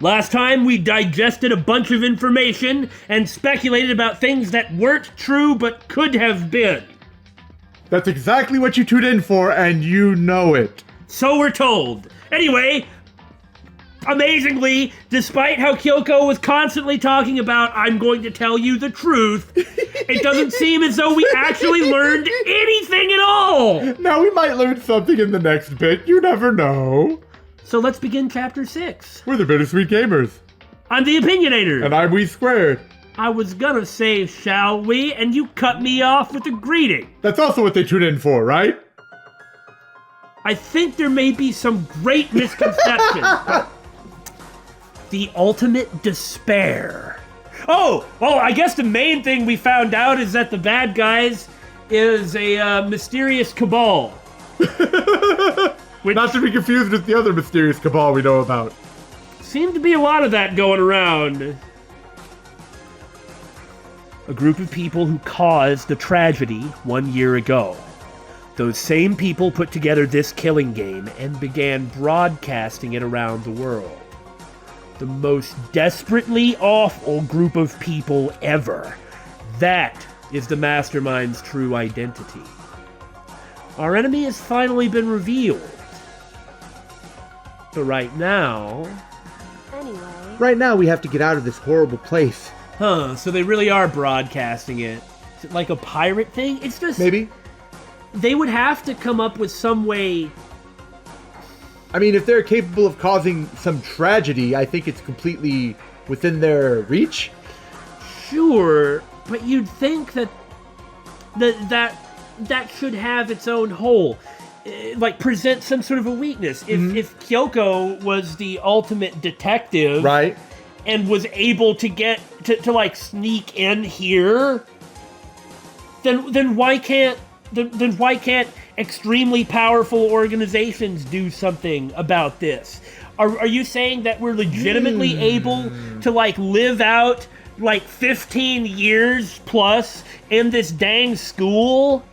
Last time we digested a bunch of information and speculated about things that weren't true but could have been. That's exactly what you tuned in for, and you know it. So we're told. Anyway, amazingly, despite how Kyoko was constantly talking about, I'm going to tell you the truth, it doesn't seem as though we actually learned anything at all. Now we might learn something in the next bit. You never know. So let's begin Chapter 6. We're the Bittersweet Gamers. I'm the Opinionator. And I'm We Squared. I was gonna say, shall we? And you cut me off with a greeting. That's also what they tune in for, right? I think there may be some great misconception. The ultimate despair. Oh, well, I guess the main thing we found out is that the bad guys is a mysterious cabal. Not to be confused with the other mysterious cabal we know about. Seemed to be a lot of that going around. A group of people who caused the tragedy 1 year ago. Those same people put together this killing game and began broadcasting it around the world. The most desperately awful group of people ever. That is the Mastermind's true identity. Our enemy has finally been revealed. But right now... Right now we have to get out of this horrible place. Huh, so they really are broadcasting it. Is it like a pirate thing? It's just... Maybe. They would have to come up with some way... I mean, if they're capable of causing some tragedy, I think it's completely within their reach. Sure, but you'd think that should have its own whole. Like, present some sort of a weakness. If Kyoko was the ultimate detective... Right. And was able to get... to like, sneak in here... Then why can't... Then why can't extremely powerful organizations do something about this? Are you saying that we're legitimately able to, like, live out, like, 15 years plus in this dang school?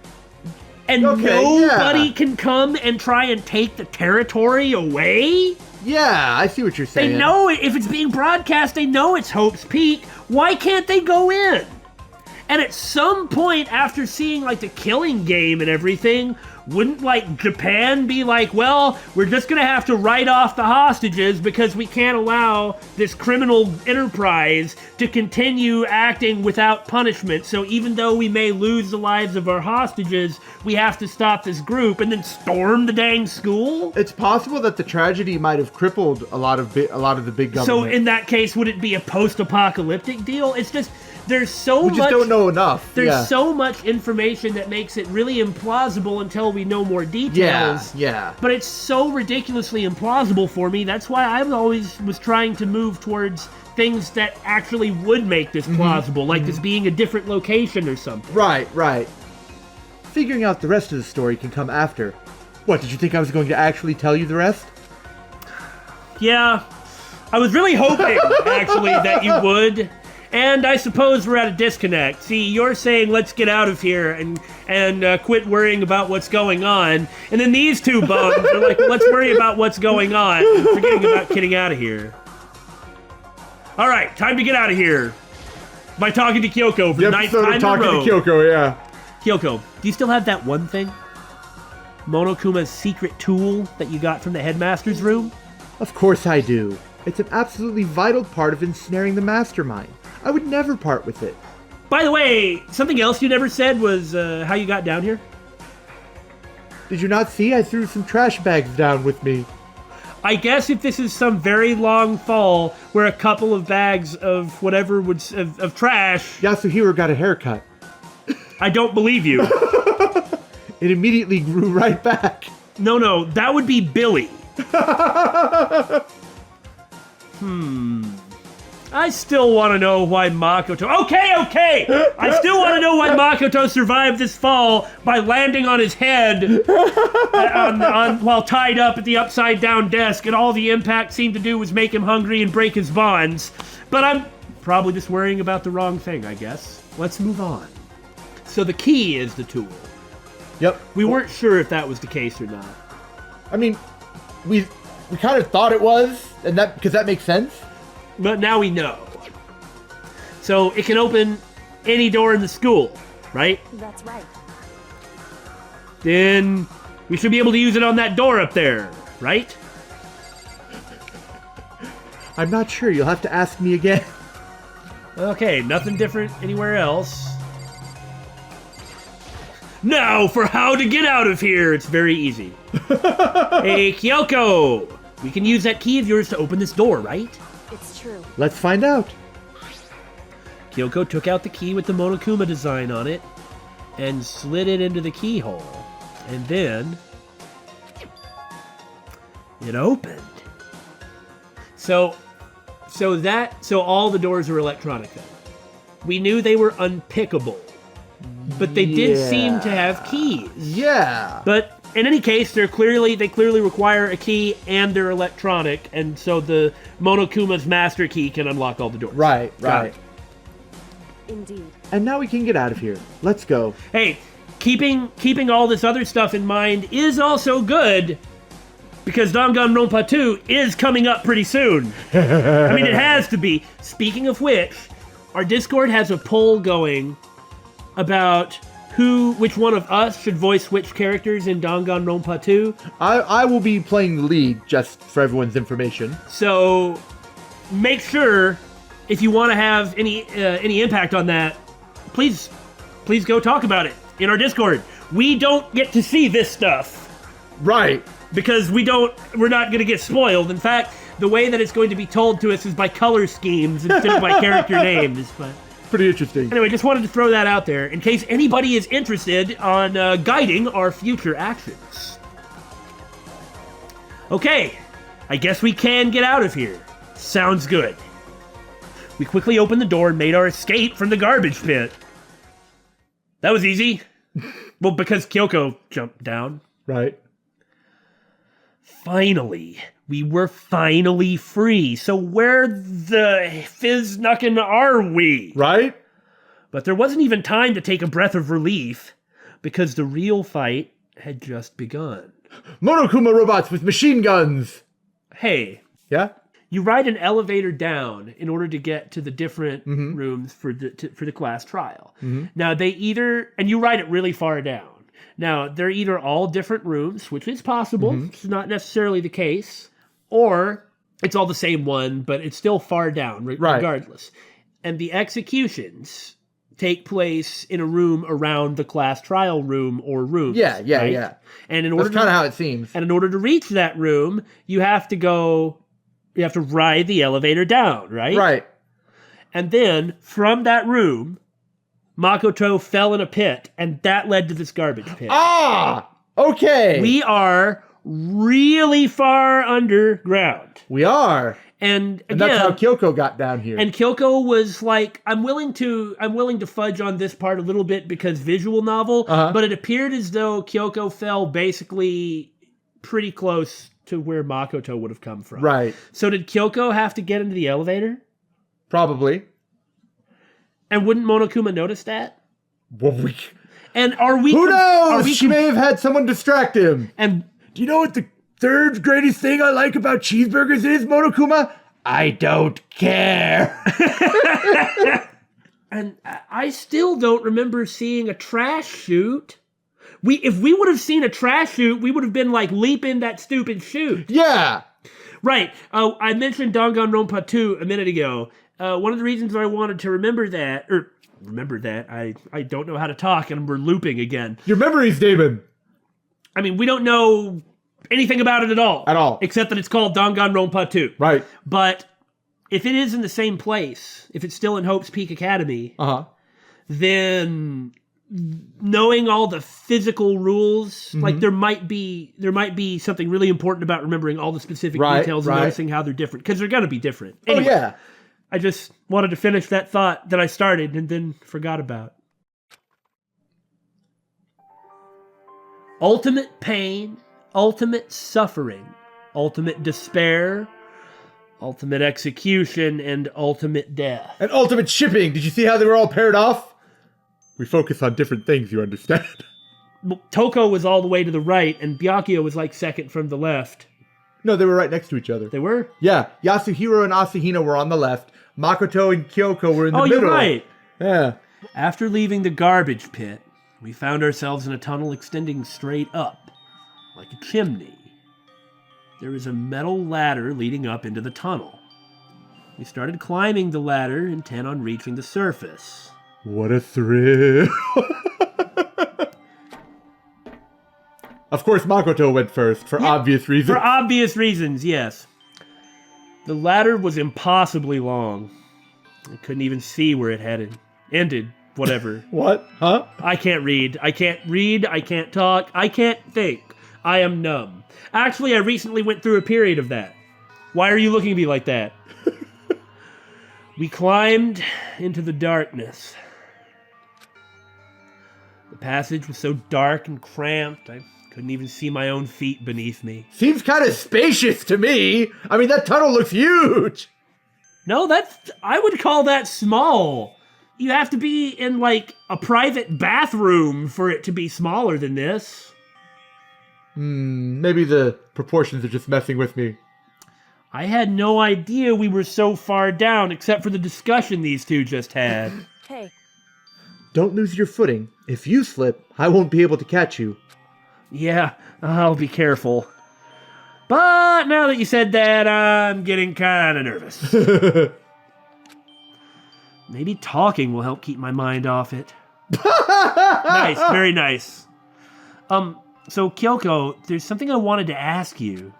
And nobody can come and try and take the territory away? Yeah, I see what you're saying. They know it. If it's being broadcast, they know it's Hope's Peak. Why can't they go in? And at some point, after seeing, like, the killing game and everything, wouldn't, like, Japan be like, well, we're just gonna have to write off the hostages because we can't allow this criminal enterprise to continue acting without punishment. So even though we may lose the lives of our hostages, we have to stop this group and then storm the dang school? It's possible that the tragedy might have crippled a lot of the big government. So in that case, would it be a post-apocalyptic deal? It's just... There's so much... We just don't know enough. There's so much information that makes it really implausible until we know more details. Yeah. But it's so ridiculously implausible for me. That's why I always was trying to move towards things that actually would make this plausible, like this being a different location or something. Right. Figuring out the rest of the story can come after. What, did you think I was going to actually tell you the rest? Yeah. I was really hoping, actually, that you would. And I suppose we're at a disconnect. See, you're saying let's get out of here and quit worrying about what's going on. And then these two bums are like, let's worry about what's going on, forgetting about getting out of here. All right, time to get out of here. By talking to Kyoko for the ninth time in a row. Talking to Kyoko, yeah. Kyoko, do you still have that one thing? Monokuma's secret tool that you got from the headmaster's room? Of course I do. It's an absolutely vital part of ensnaring the Mastermind. I would never part with it. By the way, something else you never said was how you got down here? Did you not see I threw some trash bags down with me? I guess if this is some very long fall where a couple of bags of whatever of trash... Yasuhiro got a haircut. I don't believe you. It immediately grew right back. No, that would be Billy. I still want to know why Makoto... Okay! I still want to know why Makoto survived this fall by landing on his head while tied up at the upside-down desk, and all the impact seemed to do was make him hungry and break his bonds. But I'm probably just worrying about the wrong thing, I guess. Let's move on. So the key is the tool. Yep. We weren't sure if that was the case or not. I mean, we kind of thought it was, and because that makes sense. But now we know. So it can open any door in the school, right? That's right. Then we should be able to use it on that door up there, right? I'm not sure. You'll have to ask me again. Okay, nothing different anywhere else. Now for how to get out of here. It's very easy. Hey, Kyoko! We can use that key of yours to open this door, right? It's true. Let's find out. Kyoko took out the key with the Monokuma design on it and slid it into the keyhole. And then it opened. So all the doors are electronic then. We knew they were unpickable, but they did seem to have keys. Yeah. But in any case, they clearly require a key and they're electronic, and so the Monokuma's master key can unlock all the doors. Right. Got it. Indeed. And now we can get out of here. Let's go. Hey, keeping all this other stuff in mind is also good, because Danganronpa 2 is coming up pretty soon. I mean, it has to be. Speaking of which, our Discord has a poll going about which one of us should voice which characters in Danganronpa 2. I will be playing the lead, just for everyone's information. So make sure, if you want to have any impact on that, please go talk about it in our Discord. We don't get to see this stuff. Right. Because we're not going to get spoiled. In fact, the way that it's going to be told to us is by color schemes instead of by character names. But pretty interesting. anyway, just wanted to throw that out there in case anybody is interested on guiding our future actions. Okay, I guess we can get out of here. Sounds good. We quickly opened the door and made our escape from the garbage pit. That was easy. Well, because Kyoko jumped down. Right. Finally, we were finally free. So where the fizz-knuckin' are we? Right? But there wasn't even time to take a breath of relief, because the real fight had just begun. Monokuma robots with machine guns. Hey, Yeah? you ride an elevator down in order to get to the different rooms for the class trial. Now and you ride it really far down. Now, they're either all different rooms, which is possible, it's not necessarily the case, or it's all the same one, but it's still far down, regardless. And the executions take place in a room around the class trial room or rooms. Yeah. right? And in order That's kind of how it seems. And in order to reach that room, you have to ride the elevator down, right? Right. And then, from that room, Makoto fell in a pit, and that led to this garbage pit. Ah! Okay. We are really far underground. We are. And again, And that's how Kyoko got down here. and Kyoko was like, I'm willing to fudge on this part a little bit because visual novel, but it appeared as though Kyoko fell basically pretty close to where Makoto would have come from. Right. So did Kyoko have to get into the elevator? Probably. And wouldn't Monokuma notice that? Well, And are we... who Are knows? we She may have had someone distract him. And Do you know what the third greatest thing I like about cheeseburgers is, Monokuma? I don't care. And I still don't remember seeing a trash chute. If we would have seen a trash chute, we would have been like, leap in that stupid chute. Yeah. Right. I mentioned Danganronpa 2 a minute ago. One of the reasons I wanted to remember that, I don't know how to talk and we're looping again. Your memory's Damon. I mean, we don't know anything about it at all. At all. Except that it's called Danganronpa 2. Right. But if it is in the same place, if it's still in Hope's Peak Academy, then knowing all the physical rules, like there might be something really important about remembering all the specific details and noticing how they're different, because they're going to be different. Anyway, Oh, yeah. I just wanted to finish that thought that I started and then forgot about. Ultimate pain, ultimate suffering, ultimate despair, ultimate execution, and ultimate death. And ultimate shipping. Did you see how they were all paired off? We focus on different things, you understand? Well, Toko was all the way to the right, and Byakuya was like second from the left. No, they were right next to each other. They were? Yeah, Yasuhiro and Asahina were on the left. Makoto and Kyoko were in the Oh, middle. you're right. Yeah. After leaving the garbage pit, we found ourselves in a tunnel extending straight up, like a chimney. There was a metal ladder leading up into the tunnel. We started climbing the ladder, intent on reaching the surface. What a thrill. Of course, Makoto went first, for obvious reasons. For obvious reasons, yes. The ladder was impossibly long. I couldn't even see where it ended, whatever. What? Huh? I can't read. I can't talk. I can't think. I am numb. Actually, I recently went through a period of that. Why are you looking at me like that? We climbed into the darkness. The passage was so dark and cramped, I couldn't even see my own feet beneath me. Seems kind of spacious to me. I mean, that tunnel looks huge. No, I would call that small. You have to be in, like, a private bathroom for it to be smaller than this. Maybe the proportions are just messing with me. I had no idea we were so far down, except for the discussion these two just had. Hey, Don't lose your footing. If you slip, I won't be able to catch you. Yeah, I'll be careful. But now that you said that, I'm getting kind of nervous. Maybe talking will help keep my mind off it. Nice, very nice. So Kyoko, there's something I wanted to ask you.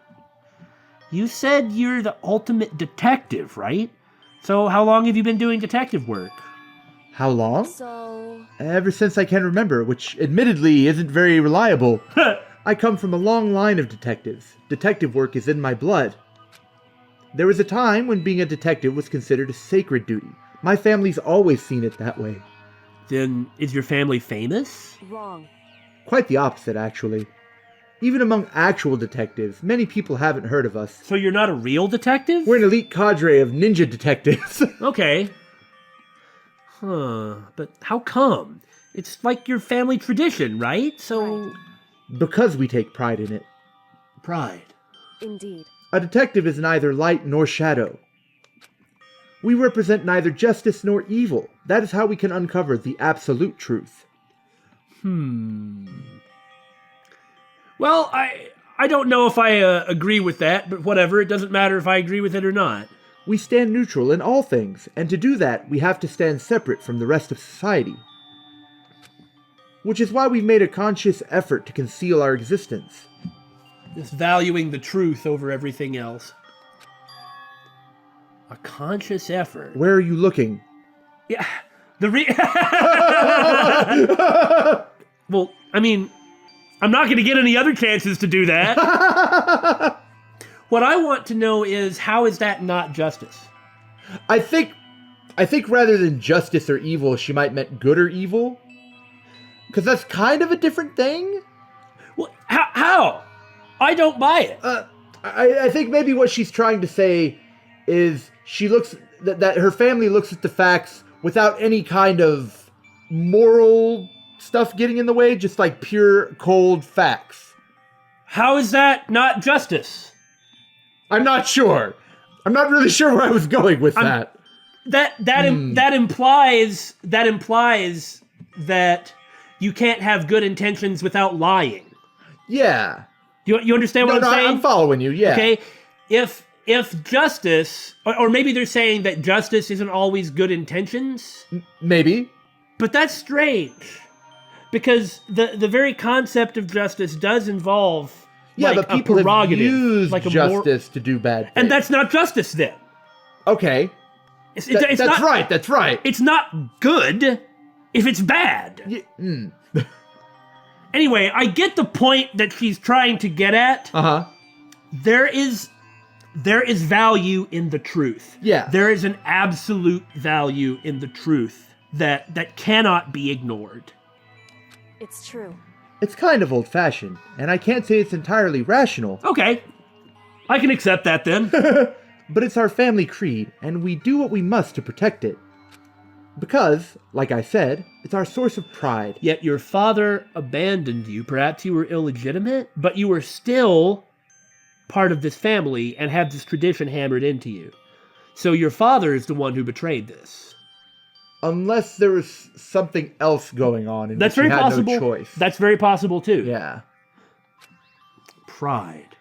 You said you're the ultimate detective, right? So how long have you been doing detective work? How long? so... Ever since I can remember, which admittedly isn't very reliable. I come from a long line of detectives. Detective work is in my blood. There was a time when being a detective was considered a sacred duty. My family's always seen it that way. Then is your family famous? Wrong. Quite the opposite, actually. Even among actual detectives, many people haven't heard of us. So you're not a real detective? We're an elite cadre of ninja detectives. Okay. Huh, but how come? It's like your family tradition, right? So... Because we take pride in it. Pride. Indeed. A detective is neither light nor shadow. We represent neither justice nor evil. That is how we can uncover the absolute truth. Well, I don't know if I agree with that, but whatever. It doesn't matter if I agree with it or not. We stand neutral in all things, and to do that, we have to stand separate from the rest of society. Which is why we've made a conscious effort to conceal our existence. Just valuing the truth over everything else. A conscious effort. Where are you looking? Yeah, Well, I mean, I'm not going to get any other chances to do that. What I want to know is, how is that not justice? I think rather than justice or evil, she might meant good or evil. Because that's kind of a different thing. Well, how? I don't buy it. I think maybe what she's trying to say is she looks that her family looks at the facts without any kind of moral stuff getting in the way, just like pure cold facts. How is that not justice? I'm not sure. I'm not really sure where I was going with that. That implies that you can't have good intentions without lying. Yeah. You understand what I'm saying? I'm following you. Yeah. Okay. If justice, or maybe they're saying that justice isn't always good intentions. Maybe. But that's strange, because the very concept of justice does involve but people a have prerogative, used like justice to do bad things. and that's not justice then. Okay. It's That's not, right. That's right. It's not good if it's bad. Anyway, I get the point that she's trying to get at. Uh-huh. There is value in the truth. Yeah. There is an absolute value in the truth that cannot be ignored. It's true. It's kind of old-fashioned, and I can't say it's entirely rational. Okay. I can accept that then. But it's our family creed, and we do what we must to protect it. Because, like I said, it's our source of pride. Yet your father abandoned you. Perhaps you were illegitimate, but you were still part of this family and have this tradition hammered into you. So your father is the one who betrayed this. Unless there was something else going on in That's which very he had possible. no choice. That's very possible too. Yeah. Pride.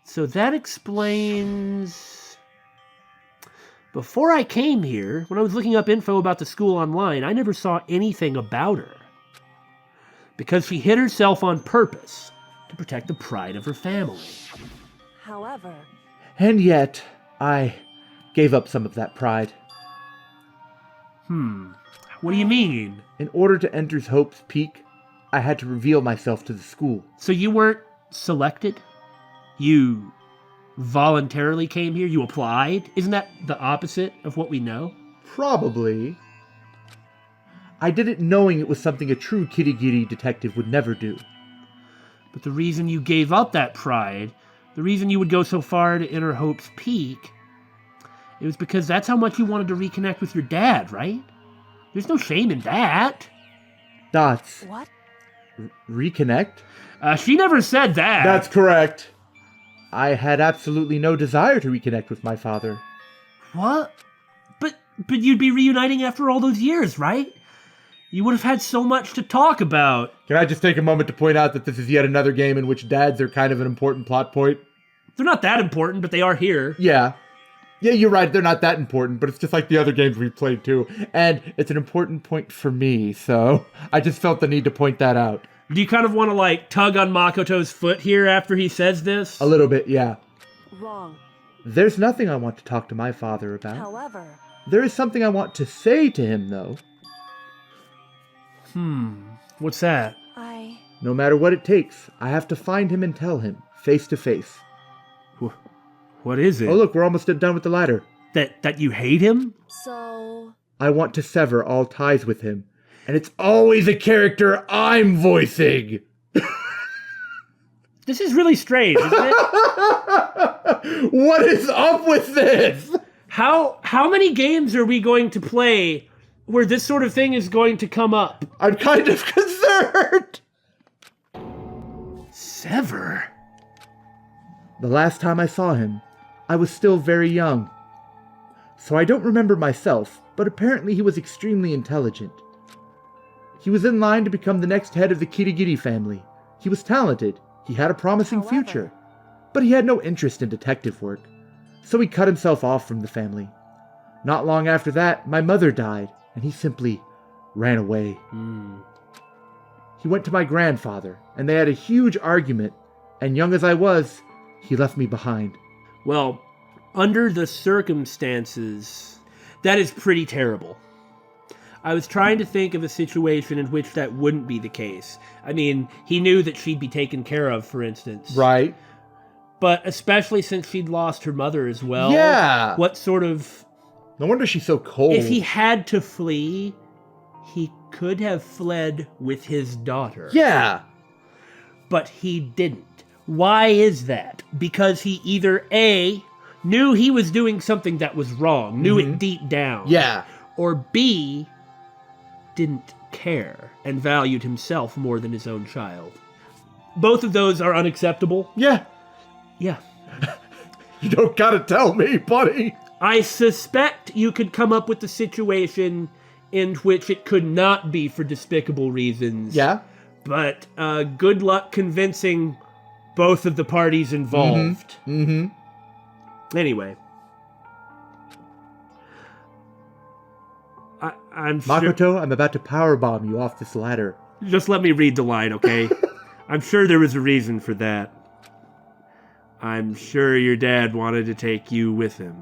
So that explains... Before I came here, when I was looking up info about the school online, I never saw anything about her. Because she hid herself on purpose to protect the pride of her family. However, And yet, I gave up some of that pride. What do you mean? In order to enter Hope's Peak, I had to reveal myself to the school. So you weren't selected? You voluntarily came here? You applied? Isn't that the opposite of what we know? Probably. I did it knowing it was something a true kitty-gitty detective would never do. But the reason you gave up that pride, the reason you would go so far to enter Hope's Peak, it was because that's how much you wanted to reconnect with your dad, right? There's no shame in that. Dots. what? Reconnect? She never said that. That's correct. I had absolutely no desire to reconnect with my father. What? But you'd be reuniting after all those years, right? You would have had so much to talk about. Can I just take a moment to point out that this is yet another game in which dads are kind of an important plot point? They're not that important, but they are here. Yeah. Yeah, you're right, they're not that important, but it's just like the other games we've played too. And it's an important point for me, so I just felt the need to point that out. Do you kind of want to, tug on Makoto's foot here after he says this? A little bit, yeah. Wrong. There's nothing I want to talk to my father about. However, There is something I want to say to him, though. What's that? No matter what it takes, I have to find him and tell him, face to face. What is it? Oh look, we're almost done with the ladder. That you hate him? so... I want to sever all ties with him. And it's always a character I'm voicing! This is really strange, isn't it? What is up with this? How many games are we going to play where this sort of thing is going to come up? I'm kind of concerned! Sever? The last time I saw him, I was still very young. So I don't remember myself, but apparently he was extremely intelligent. He was in line to become the next head of the Kirigiri family. He was talented, he had a promising However- future, but he had no interest in detective work, so he cut himself off from the family. Not long after that, my mother died, and he simply ran away. He went to my grandfather, and they had a huge argument, and young as I was, he left me behind. Well, under the circumstances, that is pretty terrible. I was trying to think of a situation in which that wouldn't be the case. I mean, he knew that she'd be taken care of, for instance. Right? But especially since she'd lost her mother as well. Yeah. What sort of... No wonder she's so cold. If he had to flee, he could have fled with his daughter. Yeah. But he didn't. Why is that? Because he either A, knew he was doing something that was wrong, knew it deep down. Yeah. Or B, didn't care and valued himself more than his own child. Both of those are unacceptable. Yeah. Yeah. You don't gotta tell me, buddy. I suspect you could come up with a situation in which it could not be for despicable reasons. Yeah. But good luck convincing both of the parties involved. Anyway. I'm sure... Makoto, I'm about to powerbomb you off this ladder. Just let me read the line, okay? I'm sure there was a reason for that. I'm sure your dad wanted to take you with him.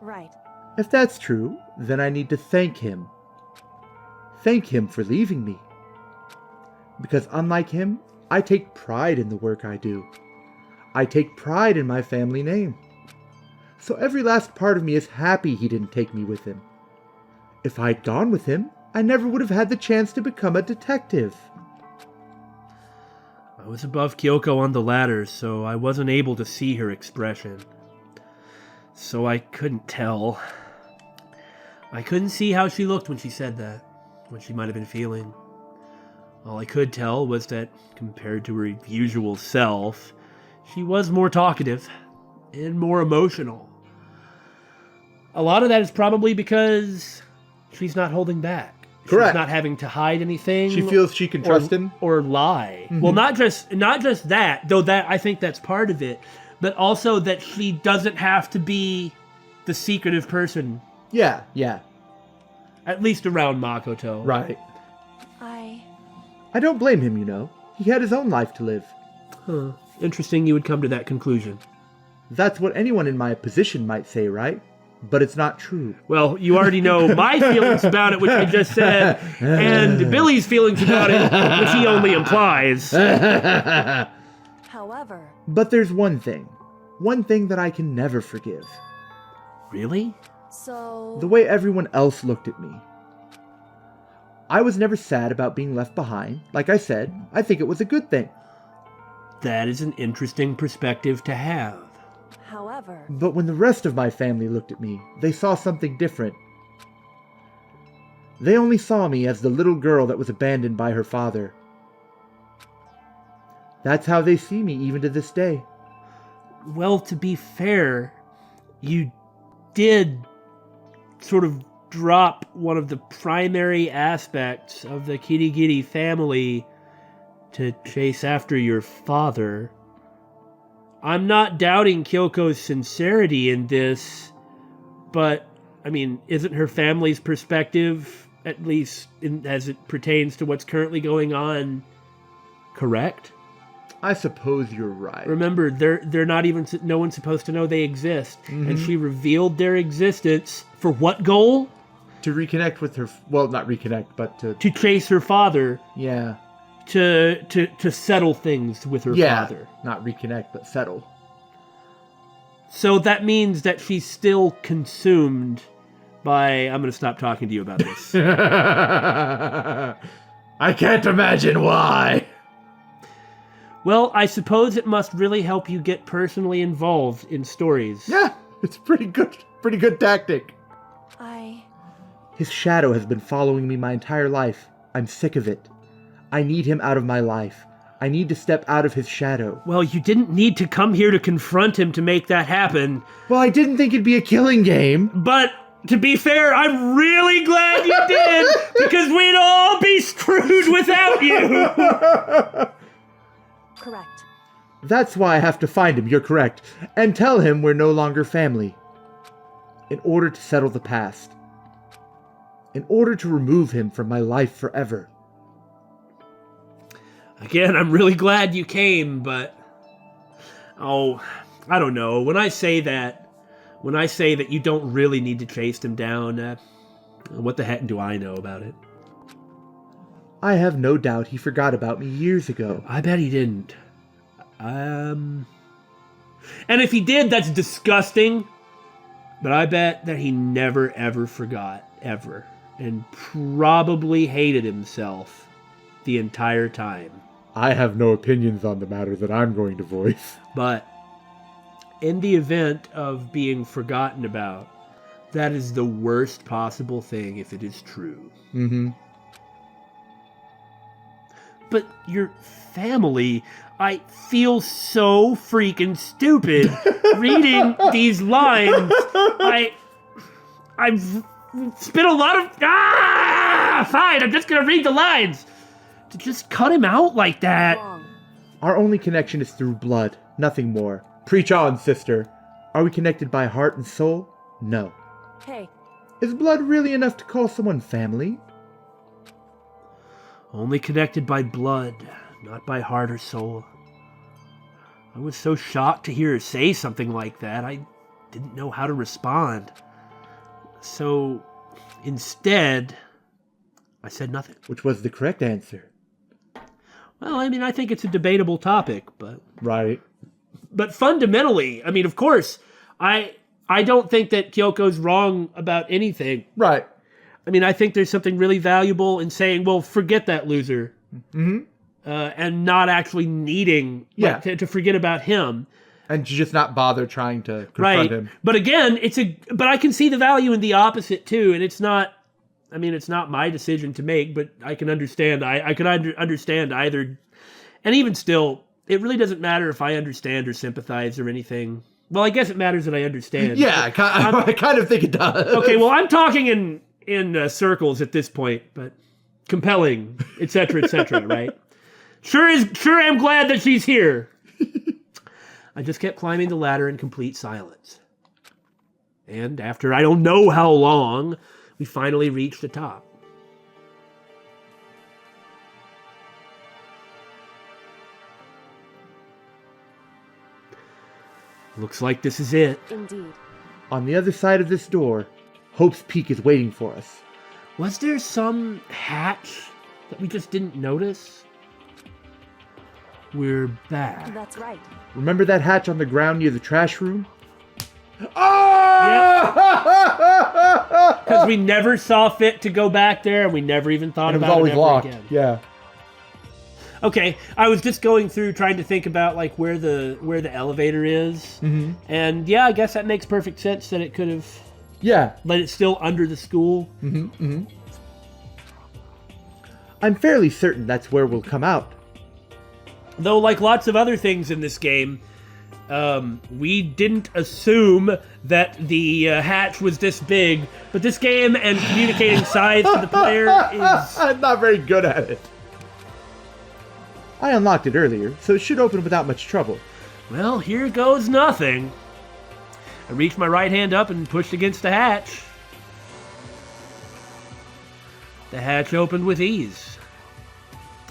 Right. If that's true, then I need to thank him. Thank him for leaving me. Because unlike him, I take pride in the work I do. I take pride in my family name. So every last part of me is happy he didn't take me with him. If I'd gone with him, I never would have had the chance to become a detective. I was above Kyoko on the ladder, so I wasn't able to see her expression. So I couldn't tell. I couldn't see how she looked when she said that, what she might have been feeling. All I could tell was that, compared to her usual self, She was more talkative and more emotional. A lot of that is probably because she's not holding back. Correct. She's not having to hide anything. She feels she can trust him. Or lie. Well, not just that, though that I think that's part of it, but also that she doesn't have to be the secretive person. Yeah. At least around Makoto. Right. I I don't blame him, you know. He had his own life to live. Huh. Interesting you would come to that conclusion. That's what anyone in my position might say, right? But it's not true. Well, you already know my feelings about it, which I just said, and Billy's feelings about it, which he only implies. However, But there's one thing that I can never forgive. Really? so The way everyone else looked at me. I was never sad about being left behind. Like I said, I think it was a good thing. That is an interesting perspective to have. however, But when the rest of my family looked at me, they saw something different. They only saw me as the little girl that was abandoned by her father. That's how they see me even to this day. Well, to be fair, you did sort of drop one of the primary aspects of the Kirigiri family to chase after your father. I'm not doubting Kyoko's sincerity in this, but, I mean, isn't her family's perspective, at least as it pertains to what's currently going on, correct? I suppose you're right. Remember, they're not even, no one's supposed to know they exist. And she revealed their existence for what goal? To reconnect with her, well, not reconnect, but to To chase her father, yeah. to settle things with her father. Not reconnect, but settle. So that means that she's still consumed by, I'm going to stop talking to you about this. I can't imagine why. Well, I suppose it must really help you get personally involved in stories. Yeah, it's pretty good tactic. I His shadow has been following me my entire life. I'm sick of it. I need him out of my life. I need to step out of his shadow. Well, you didn't need to come here to confront him to make that happen. Well, I didn't think it'd be a killing game. But to be fair, I'm really glad you did, because we'd all be screwed without you. correct. That's why I have to find him, you're correct, and tell him we're no longer family. In order to settle the past. In order to remove him from my life forever. Again, I'm really glad you came, but... Oh, I don't know. When I say that you don't really need to chase him down, what the heck do I know about it? I have no doubt he forgot about me years ago. I bet he didn't. And if he did, that's disgusting. But I bet that he never, ever forgot. Ever. And probably hated himself the entire time. I have no opinions on the matter that I'm going to voice. But in the event of being forgotten about, that is the worst possible thing if it is true. Mm-hmm. But your family, I feel so freaking stupid reading these lines. I've spent a lot of... Fine, I'm just gonna read the lines. To just cut him out like that. Wrong. Our only connection is through blood, nothing more. Preach on, sister. Are we connected by heart and soul? No. Hey, Is blood really enough to call someone family? Only connected by blood, not by heart or soul. I was so shocked to hear her say something like that, I didn't know how to respond. So, instead, I said nothing. Which was the correct answer. Well, I mean, I think it's a debatable topic, but Right. fundamentally, I mean, of course, I don't think that Kyoko's wrong about anything. Right. I mean, I think there's something really valuable in saying, well, forget that loser. Mm-hmm. And not actually needing to forget about him. And to just not bother trying to confront Right. him. But again, but I can see the value in the opposite too. And it's not my decision to make, but I can understand. I could understand either. And even still, it really doesn't matter if I understand or sympathize or anything. Well, I guess it matters that I understand. Yeah, I kind of think it does. Okay, well, I'm talking in circles at this point, but compelling, etc., right? Sure am glad that she's here. I just kept climbing the ladder in complete silence. And after I don't know how long, we finally reached the top. Looks like this is it. Indeed. On the other side of this door, Hope's Peak is waiting for us. Was there some hatch that we just didn't notice? We're back. That's right. Remember that hatch on the ground near the trash room? Oh! Because we never saw fit to go back there, and we never even thought And it was about always it ever locked. again. Yeah. Okay, I was just going through trying to think about like where the elevator is, and yeah, I guess that makes perfect sense that it could have. Yeah. But it's still under the school. I'm fairly certain that's where we'll come out. Though, like lots of other things in this game, we didn't assume that the hatch was this big. But this game and communicating size to the player is... I'm not very good at it. I unlocked it earlier, so it should open without much trouble. Well, here goes nothing. I reached my right hand up and pushed against the hatch. The hatch opened with ease.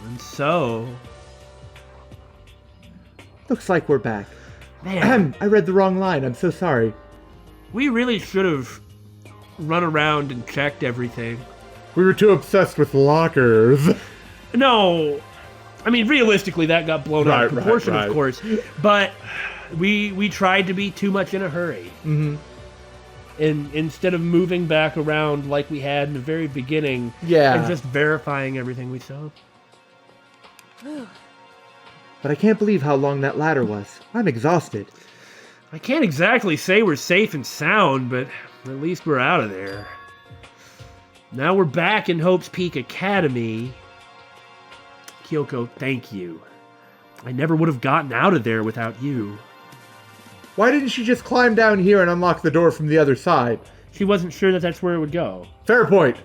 And so... Looks like we're back. Man, I read the wrong line. I'm so sorry. we really should have run around and checked everything. We were too obsessed with lockers. No, I mean, realistically, that got blown out of proportion, right. of course. But we tried to be too much in a hurry. Mm-hmm. And instead of moving back around like we had in the very beginning, Yeah. and just verifying everything we saw. But I can't believe how long that ladder was. I'm exhausted. I can't exactly say we're safe and sound, but at least we're out of there. Now we're back in Hope's Peak Academy. Kyoko, thank you. I never would have gotten out of there without you. Why didn't she just climb down here and unlock the door from the other side? She wasn't sure that that's where it would go. Fair point.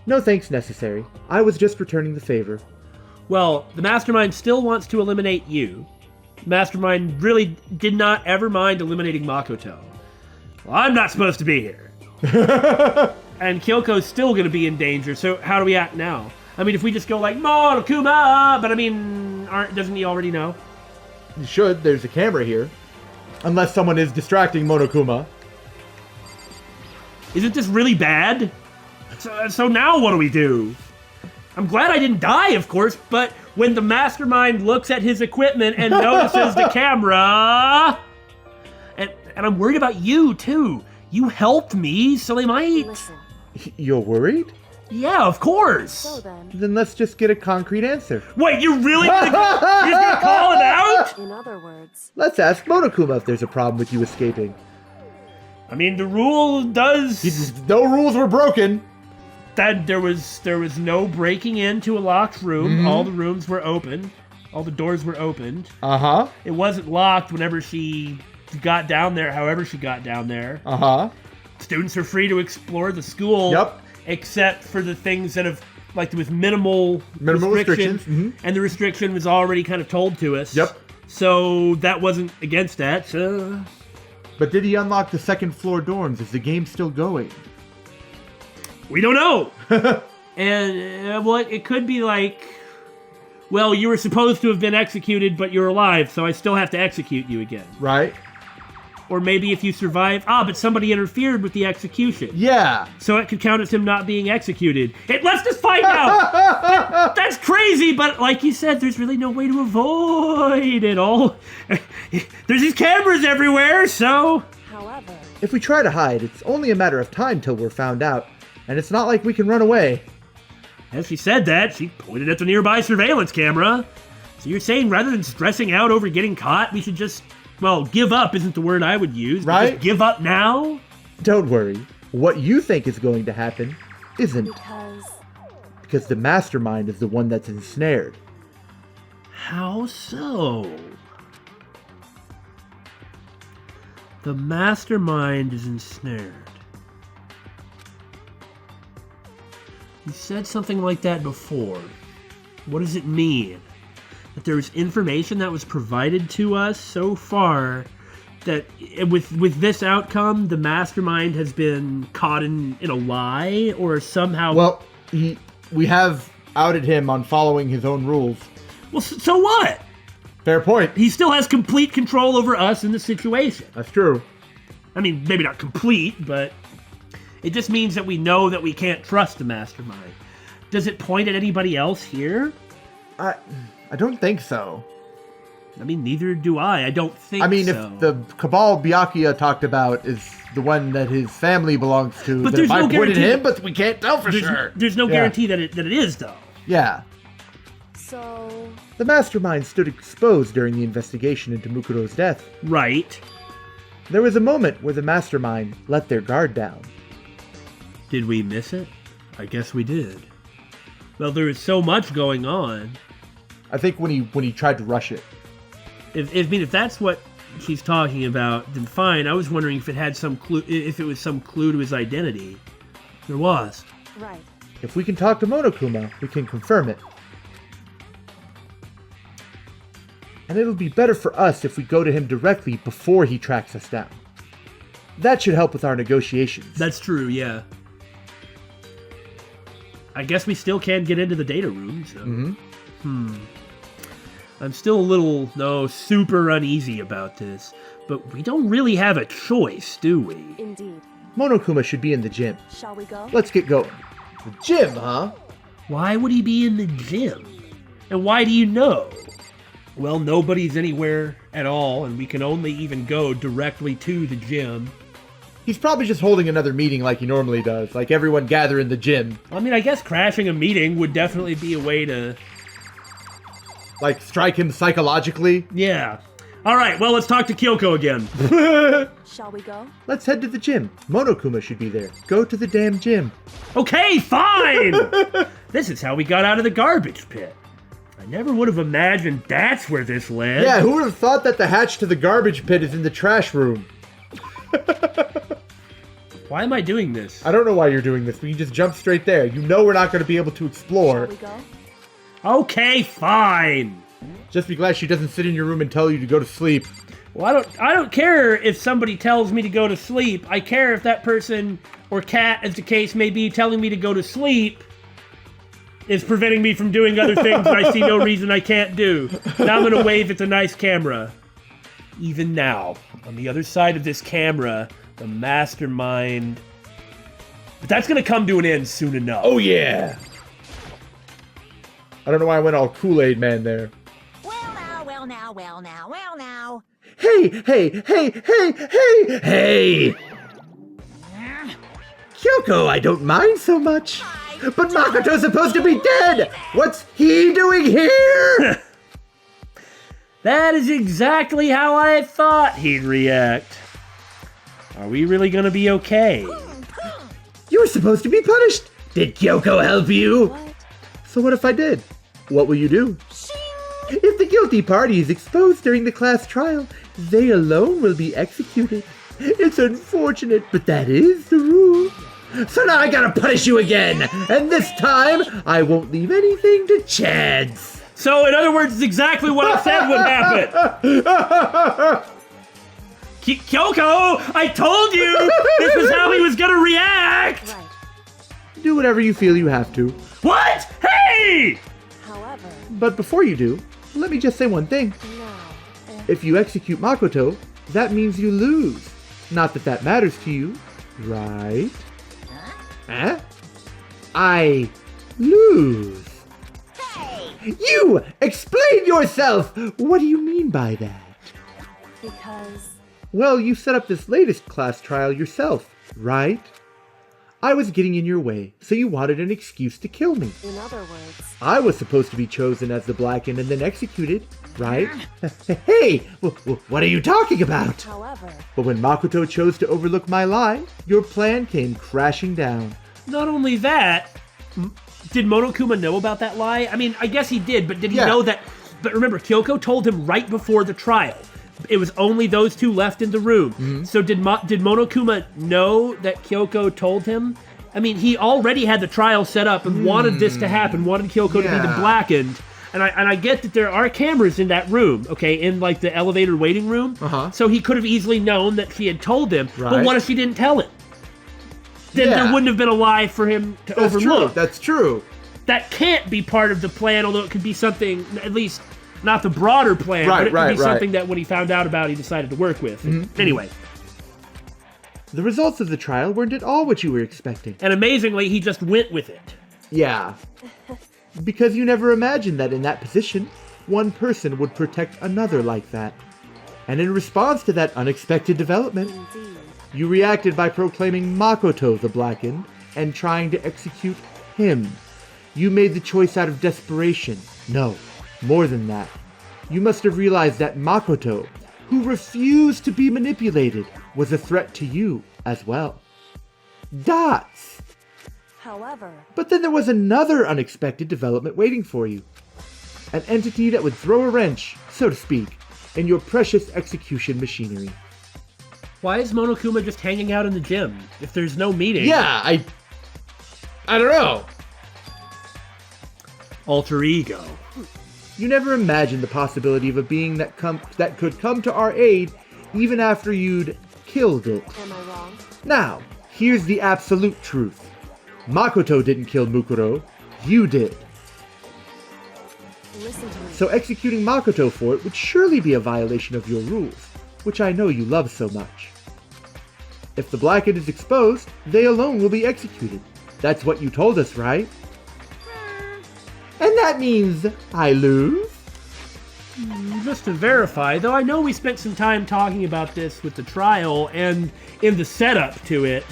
No thanks necessary. I was just returning the favor. Well, the Mastermind still wants to eliminate you. The Mastermind really did not ever mind eliminating Makoto. Well, I'm not supposed to be here. And Kyoko's still going to be in danger, so how do we act now? I mean, if we just go like, Monokuma, but I mean, doesn't he already know? You should. There's a camera here. Unless someone is distracting Monokuma. Isn't this really bad? So now what do we do? I'm glad I didn't die, of course, but when the Mastermind looks at his equipment and notices the camera... And I'm worried about you, too. You helped me, so they might... Listen. You're worried? Yeah, of course. So then, Then let's just get a concrete answer. Wait, you're really gonna, you're just gonna call it out? in other words, Let's ask Monokuma if there's a problem with you escaping. I mean, the rule does No rules were broken. that there was no breaking into a locked room. All the rooms were open. All the doors were opened. Uh-huh. It wasn't locked whenever she got down there, however she got down there. Uh-huh. Students are free to explore the school. Yep. Except for the things that have, like, with minimal restrictions. And the restriction was already kind of told to us. Yep. So that wasn't against that. But did he unlock the second floor dorms? Is the game still going? We don't know. And, well, it could be like, well, you were supposed to have been executed, but you're alive, so I still have to execute you again. Right? Or maybe if you survive, but somebody interfered with the execution. Yeah. So it could count as him not being executed. Let's just find out! That's crazy, but like you said, there's really no way to avoid it all. There's these cameras everywhere, so... however, If we try to hide, it's only a matter of time till we're found out. And it's not like we can run away. As she said that, she pointed at the nearby surveillance camera. So you're saying rather than stressing out over getting caught, we should just... Well, give up isn't the word I would use. But Right? just give up now? Don't worry. What you think is going to happen isn't. because Because the Mastermind is the one that's ensnared. How so? The mastermind is ensnared. You said something like that before. What does it mean? That there's information that was provided to us so far that with this outcome, the mastermind has been caught in a lie, or somehow... Well, we have outed him on following his own rules. Well, so what? Fair point. He still has complete control over us in the situation. That's true. I mean, maybe not complete, but it just means that we know that we can't trust the mastermind. Does it point at anybody else here? I don't think so. I mean, neither do I. I don't think so. I mean, if the Cabal Byakuya talked about is the one that his family belongs to, But then there's it might no point at guarantee- him, but we can't tell for sure. There's no Yeah. guarantee that it is, though. Yeah. So, The mastermind stood exposed during the investigation into Mukuro's death. Right. There was a moment where the mastermind let their guard down. Did we miss it? I guess we did. Well, there is so much going on. I think when he tried to rush it. If that's what she's talking about, then fine. I was wondering if it had some clue, if it was some clue to his identity. There was. right. If we can talk to Monokuma, we can confirm it. And it'll be better for us if we go to him directly before he tracks us down. That should help with our negotiations. That's true, yeah. I guess we still can get into the data room, so... I'm still a little, super uneasy about this. But we don't really have a choice, do we? Indeed. Monokuma should be in the gym. Shall we go? Let's get going. The gym, huh? Why would he be in the gym? And why do you know? Well, nobody's anywhere at all, and we can only even go directly to the gym. He's probably just holding another meeting like he normally does, like everyone gather in the gym. I mean, I guess crashing a meeting would definitely be a way to... Like, strike him psychologically. Yeah. All right, well, let's talk to Kyoko again. Shall we go? Let's head to the gym. Monokuma should be there. Go to the damn gym. Okay, fine! This is how we got out of the garbage pit. I never would have imagined that's where this led. Yeah, who would have thought that the hatch to the garbage pit is in the trash room? Why am I doing this? I don't know why you're doing this, but you just jump straight there. You know we're not going to be able to Shall explore. we go? Okay, fine. Just be glad she doesn't sit in your room and tell you to go to sleep. Well, I don't care if somebody tells me to go to sleep. I care if that person, or cat as the case may be, telling me to go to sleep is preventing me from doing other things that I see no reason I can't do. Now I'm going to wave at the nice camera. Even now, on the other side of this camera, the mastermind... But that's going to come to an end soon enough. Oh, yeah. I don't know why I went all Kool-Aid Man there. Well now. Hey! Kyoko, I don't mind so much. But Makoto's supposed to be dead! What's he doing here? That is exactly how I thought he'd react. Are we really going to be okay? You were supposed to be punished. Did Kyoko help you? What? So what if I did? What will you do? If the guilty party is exposed during the class trial, they alone will be executed. It's unfortunate, but that is the rule. So now I gotta punish you again, and this time I won't leave anything to chance. So, in other words, it's exactly what I said would happen. Kyoko, I told you this was how he was gonna react. Right. Do whatever you feel you have to. What? Hey! However, But before you do, let me just say one thing. now, If you execute Makoto, that means you lose. Not that that matters to you, right? Huh? I lose. You! Explain yourself! What do you mean by that? because Well, you set up this latest class trial yourself, right? I was getting in your way, so you wanted an excuse to kill me. in other words, I was supposed to be chosen as the Blackened and then executed, right? Hey! What are you talking about? however, But when Makoto chose to overlook my lie, your plan came crashing down. Not only that, did Monokuma know about that lie? I mean, I guess he did, but did he Yeah. know that But remember, Kyoko told him right before the trial. It was only those two left in the room. So did Monokuma know that Kyoko told him? I mean, he already had the trial set up and wanted this to happen, wanted Kyoko to be the blackened. And I get that there are cameras in that room, okay, in like the elevator waiting room. So he could have easily known that she had told him. But what if she didn't tell him? Then there wouldn't have been a lie for him to overlook. That's true. That can't be part of the plan, although it could be something, at least not the broader plan, but it could be something that when he found out about, he decided to work with. Anyway. The results of the trial weren't at all what you were expecting. And amazingly, he just went with it. Yeah. Because you never imagined that in that position, one person would protect another like that. And in response to that unexpected development, Indeed. you reacted by proclaiming Makoto the Blackened and trying to execute him. You made the choice out of desperation. No, more than that. You must have realized that Makoto, who refused to be manipulated, was a threat to you as well. Dots! However, But then there was another unexpected development waiting for you. An entity that would throw a wrench, so to speak, in your precious execution machinery. Why is Monokuma just hanging out in the gym if there's no meeting? Yeah, I don't know. Alter ego. You never imagined the possibility of a being that could come to our aid even after you'd killed it. am I wrong? Now, here's the absolute truth. Makoto didn't kill Mukuro, you did. Listen to me. So executing Makoto for it would surely be a violation of your rules, which I know you love so much. If the Blackened is exposed, they alone will be executed. That's what you told us, right? And that means I lose? Just to verify, though I know we spent some time talking about this with the trial and in the setup to it,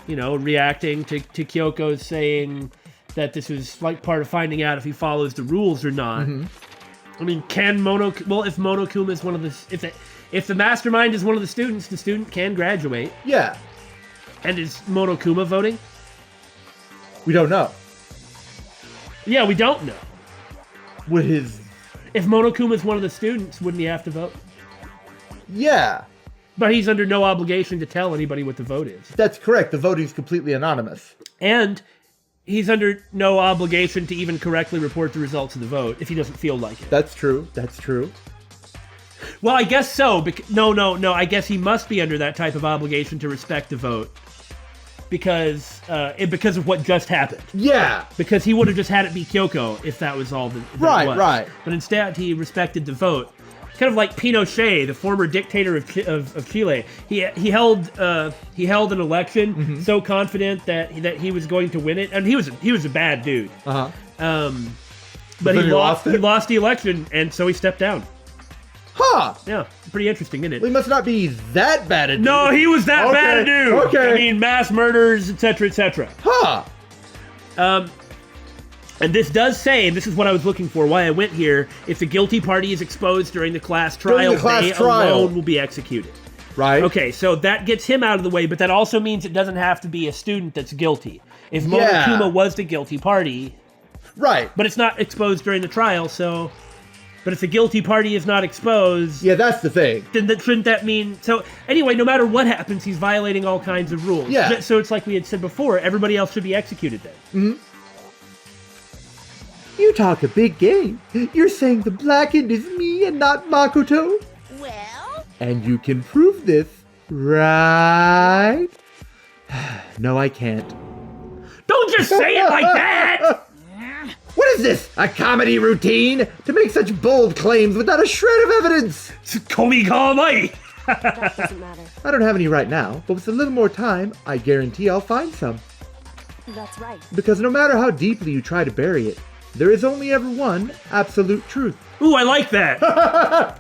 you know, reacting to Kyoko saying that this was like part of finding out if he follows the rules or not. I mean, if Monokuma is one of the... If the Mastermind is one of the student can graduate. Yeah. And is Monokuma voting? We don't know. Yeah, we don't know. Would his... If Monokuma is one of the students, wouldn't he have to vote? Yeah. But he's under no obligation to tell anybody what the vote is. That's correct. The voting's completely anonymous. And he's under no obligation to even correctly report the results of the vote if he doesn't feel like it. That's true. That's true. Well, I guess so. No. I guess he must be under that type of obligation to respect the vote. Because of what just happened. Yeah. Because he would have just had it be Kyoko if that was all that it was. Right. But instead, he respected the vote. It's kind of like Pinochet, the former dictator of Chile. He held an election so confident that he was going to win it, and he was a bad dude. But he lost the election, and so he stepped down. Huh. Yeah, pretty interesting, isn't it? He must not be that bad a dude. No, he was that bad a dude. Okay. I mean, mass murders, etc., etc. Huh. And this does say, and this is what I was looking for, why I went here, if the guilty party is exposed during the class trial, they alone will be executed. Right. Okay, so that gets him out of the way, but that also means it doesn't have to be a student that's guilty. If Monokuma was the guilty party... Right. But it's not exposed during the trial, so... But if the guilty party is not exposed... Yeah, that's the thing. Then shouldn't that mean... So, anyway, no matter what happens, he's violating all kinds of rules. Yeah. So it's like we had said before, everybody else should be executed then. You talk a big game. You're saying the Blackened is me and not Makoto? Well, And you can prove this, right? No, I can't. Don't just say it like that! What is this? A comedy routine? To make such bold claims without a shred of evidence? Komi-kamai! That doesn't matter. I don't have any right now, but with a little more time, I guarantee I'll find some. That's right. Because no matter how deeply you try to bury it, there is only ever one absolute truth. Ooh, I like that!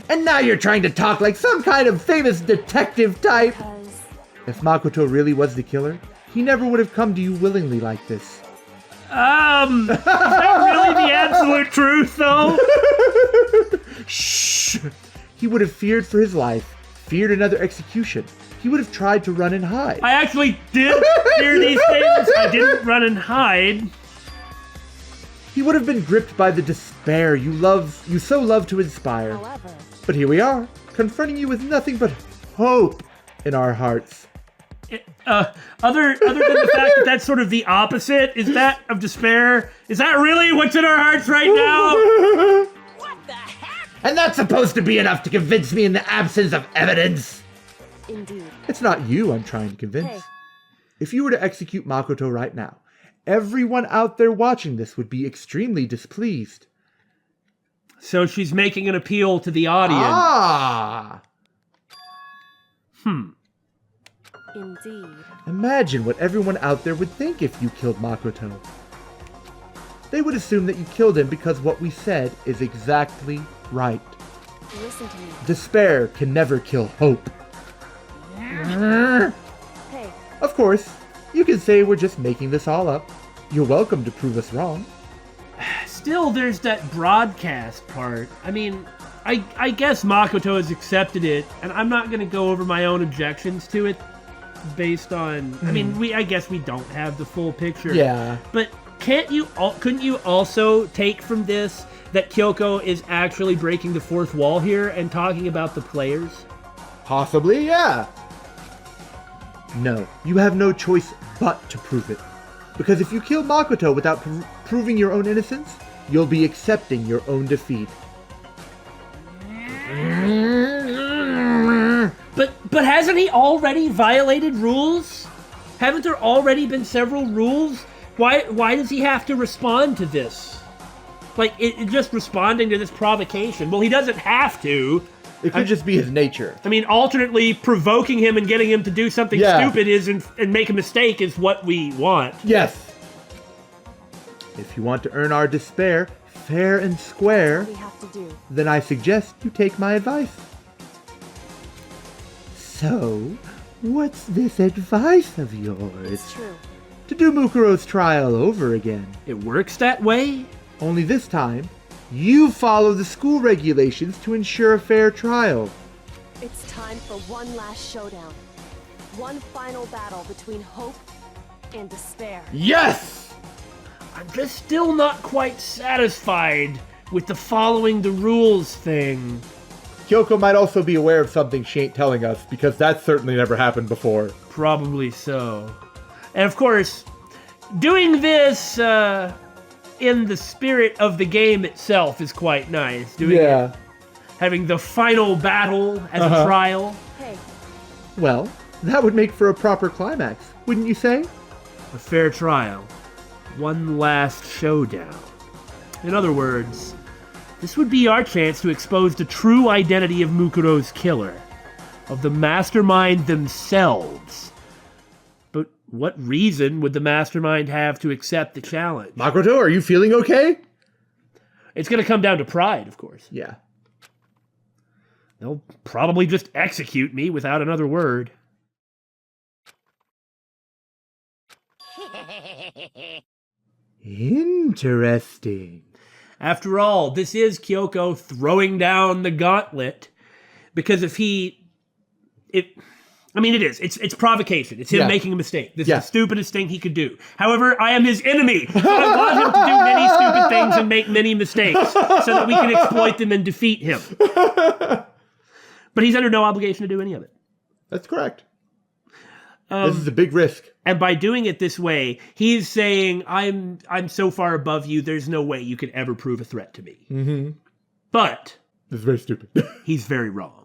And now you're trying to talk like some kind of famous detective type. Because If Makoto really was the killer, he never would have come to you willingly like this. Is that really the absolute truth, though? Shh! He would have feared for his life, feared another execution. He would have tried to run and hide. I actually did hear these things. I didn't run and hide. He He would have been gripped by the despair you so love to inspire. However, But here we are, confronting you with nothing but hope in our hearts. Other than the fact that that's sort of the opposite, is that of despair? Is that really what's in our hearts right now? And that's supposed to be enough to convince me in the absence of evidence. indeed. It's not you I'm trying to convince. Hey. If you were to execute Makoto right now, everyone out there watching this would be extremely displeased. So she's making an appeal to the audience. Ah! Indeed. Imagine what everyone out there would think if you killed Makoto. They would assume that you killed him because what we said is exactly right. Listen to me. Despair can never kill hope. Hey, Of course, you can say we're just making this all up. You're welcome to prove us wrong. Still, there's that broadcast part. I mean, I guess Makoto has accepted it, and I'm not going to go over my own objections to it based on... I mean, I guess we don't have the full picture. Yeah. But couldn't you also take from this that Kyoko is actually breaking the fourth wall here and talking about the players? Possibly, yeah. No, you have no choice but to prove it. Because if you kill Makoto without proving your own innocence, you'll be accepting your own defeat. But hasn't he already violated rules? Haven't there already been several rules? Why does he have to respond to this? Like, it just responding to this provocation. Well, he doesn't have to. It could just be his nature. I mean, alternately, provoking him and getting him to do something stupid and make a mistake is what we want. Yes. If you want to earn our despair, fair and square, we have to do. then I suggest you take my advice. So, what's this advice of yours? It's true. To do Mukuro's trial over again. It works that way? Only this time, you follow the school regulations to ensure a fair trial. It's time for one last showdown. One final battle between hope and despair. Yes! I'm just still not quite satisfied with the following the rules thing. Kyoko might also be aware of something she ain't telling us, because that's certainly never happened before. Probably so. And of course, doing this in the spirit of the game itself is quite nice. Having the final battle as a trial. Hey, Well, that would make for a proper climax, wouldn't you say? A fair trial. One last showdown. In other words, this would be our chance to expose the true identity of Mukuro's killer, of the Mastermind themselves. But what reason would the Mastermind have to accept the challenge? Makoto, are you feeling okay? It's going to come down to pride, of course. Yeah. They'll probably just execute me without another word. Interesting. After all, this is Kyoko throwing down the gauntlet, because if he... I mean, it is. It's provocation. It's him making a mistake. This is the stupidest thing he could do. However, I am his enemy, so I want him to do many stupid things and make many mistakes so that we can exploit them and defeat him. But he's under no obligation to do any of it. That's correct. This is a big risk. And by doing it this way, he's saying, I'm so far above you, there's no way you could ever prove a threat to me. Mm-hmm. But This is very stupid. he's very wrong.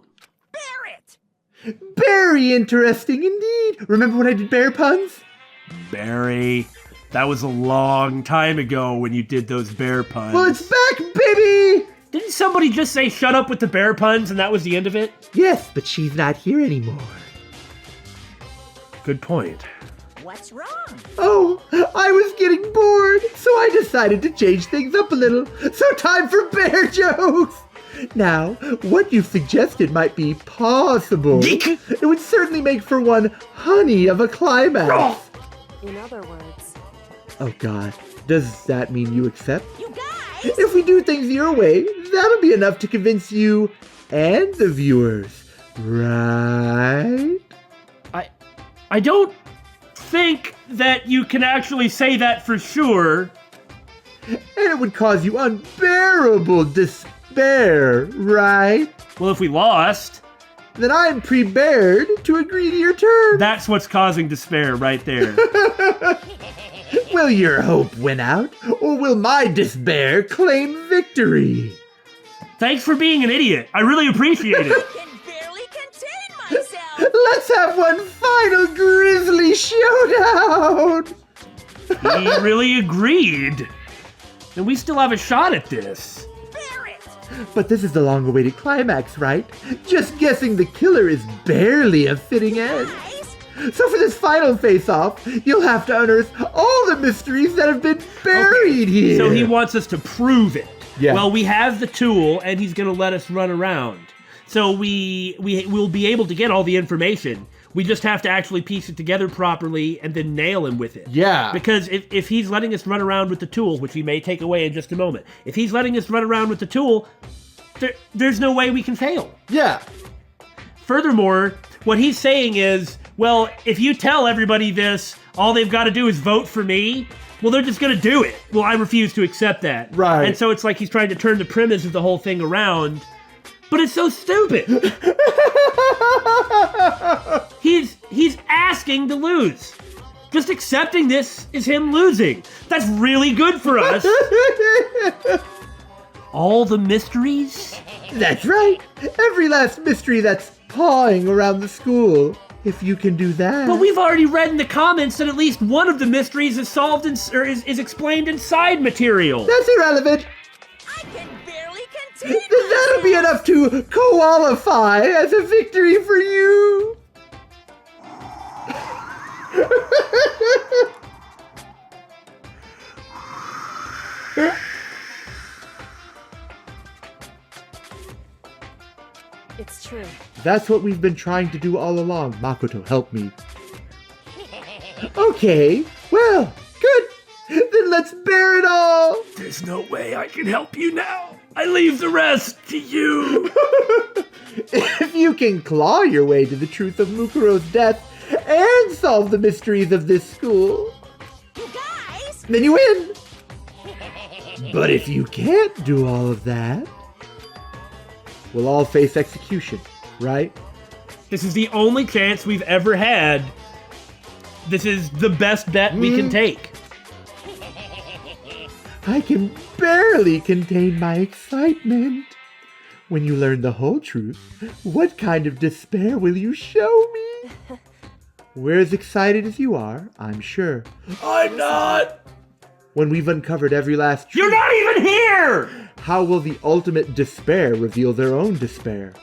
Very interesting indeed. Remember when I did bear puns? Barry, that was a long time ago when you did those bear puns. Well, it's back, baby! Didn't somebody just say shut up with the bear puns and that was the end of it? Yes, but she's not here anymore. Good point. What's wrong? Oh, I was getting bored, so I decided to change things up a little. So time for bear jokes! Now, what you've suggested might be possible. Geek. It would certainly make for one honey of a climax. in other words, Oh God, does that mean you accept? You guys! If we do things your way, that'll be enough to convince you and the viewers, right? I don't think that you can actually say that for sure. and it would cause you unbearable despair, right? Well, if we lost, Then I'm prepared to agree to your terms. that's what's causing despair right there. Will your hope win out, or will my despair claim victory? Thanks for being an idiot. I really appreciate it. I can barely contain myself. Let's have one final grisly showdown! He really agreed. And we still have a shot at this. Bear it. But this is the long-awaited climax, right? Just guessing the killer is barely a fitting end. Guys, So for this final face-off, you'll have to unearth all the mysteries that have been buried here. So he wants us to prove it. Yeah. Well, we have the tool, and he's going to let us run around. So we'll be able to get all the information. We just have to actually piece it together properly and then nail him with it. Yeah. Because if he's letting us run around with the tool, which we may take away in just a moment, if he's letting us run around with the tool, there's no way we can fail. Yeah. Furthermore, what he's saying is, well, if you tell everybody this, all they've got to do is vote for me. Well, they're just going to do it. Well, I refuse to accept that. Right. And so it's like he's trying to turn the premise of the whole thing around. But it's so stupid. He's asking to lose. Just accepting this is him losing. That's really good for us. All the mysteries? That's right. Every last mystery that's pawing around the school. If you can do that. But we've already read in the comments that at least one of the mysteries is solved or is explained in side material. That's irrelevant. I can barely contain That'll be enough to qualify as a victory for you. It's true. That's what we've been trying to do all along. Makoto, help me. Okay, well, good. Then let's bear it all. There's no way I can help you now. I leave the rest to you. If you can claw your way to the truth of Mukuro's death and solve the mysteries of this school, You guys. then you win. But if you can't do all of that, we'll all face execution, right? This is the only chance we've ever had. This is the best bet we can take. I can barely contain my excitement. When you learn the whole truth, what kind of despair will you show me? We're as excited as you are, I'm sure. I'm not. When we've uncovered every last truth, You're not even here. how will the ultimate despair reveal their own despair?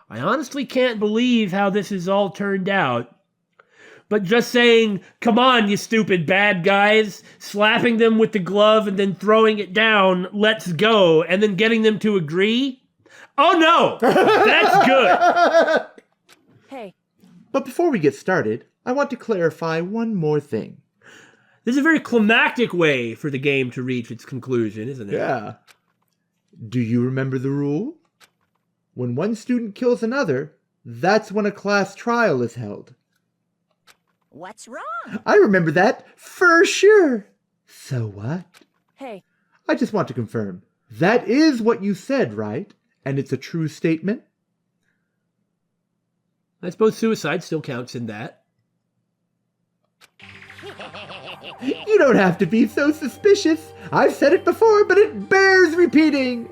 I honestly can't believe how this has all turned out. But just saying, come on, you stupid bad guys, slapping them with the glove and then throwing it down, let's go, and then getting them to agree? Oh no! That's good! Hey, But before we get started, I want to clarify one more thing. This is a very climactic way for the game to reach its conclusion, isn't it? Yeah. Do you remember the rule? When one student kills another, that's when a class trial is held. what's wrong? I remember that for sure. So what? Hey, I just want to confirm. That is what you said, right? And it's a true statement? I suppose suicide still counts in that. You don't have to be so suspicious. I've said it before, but it bears repeating.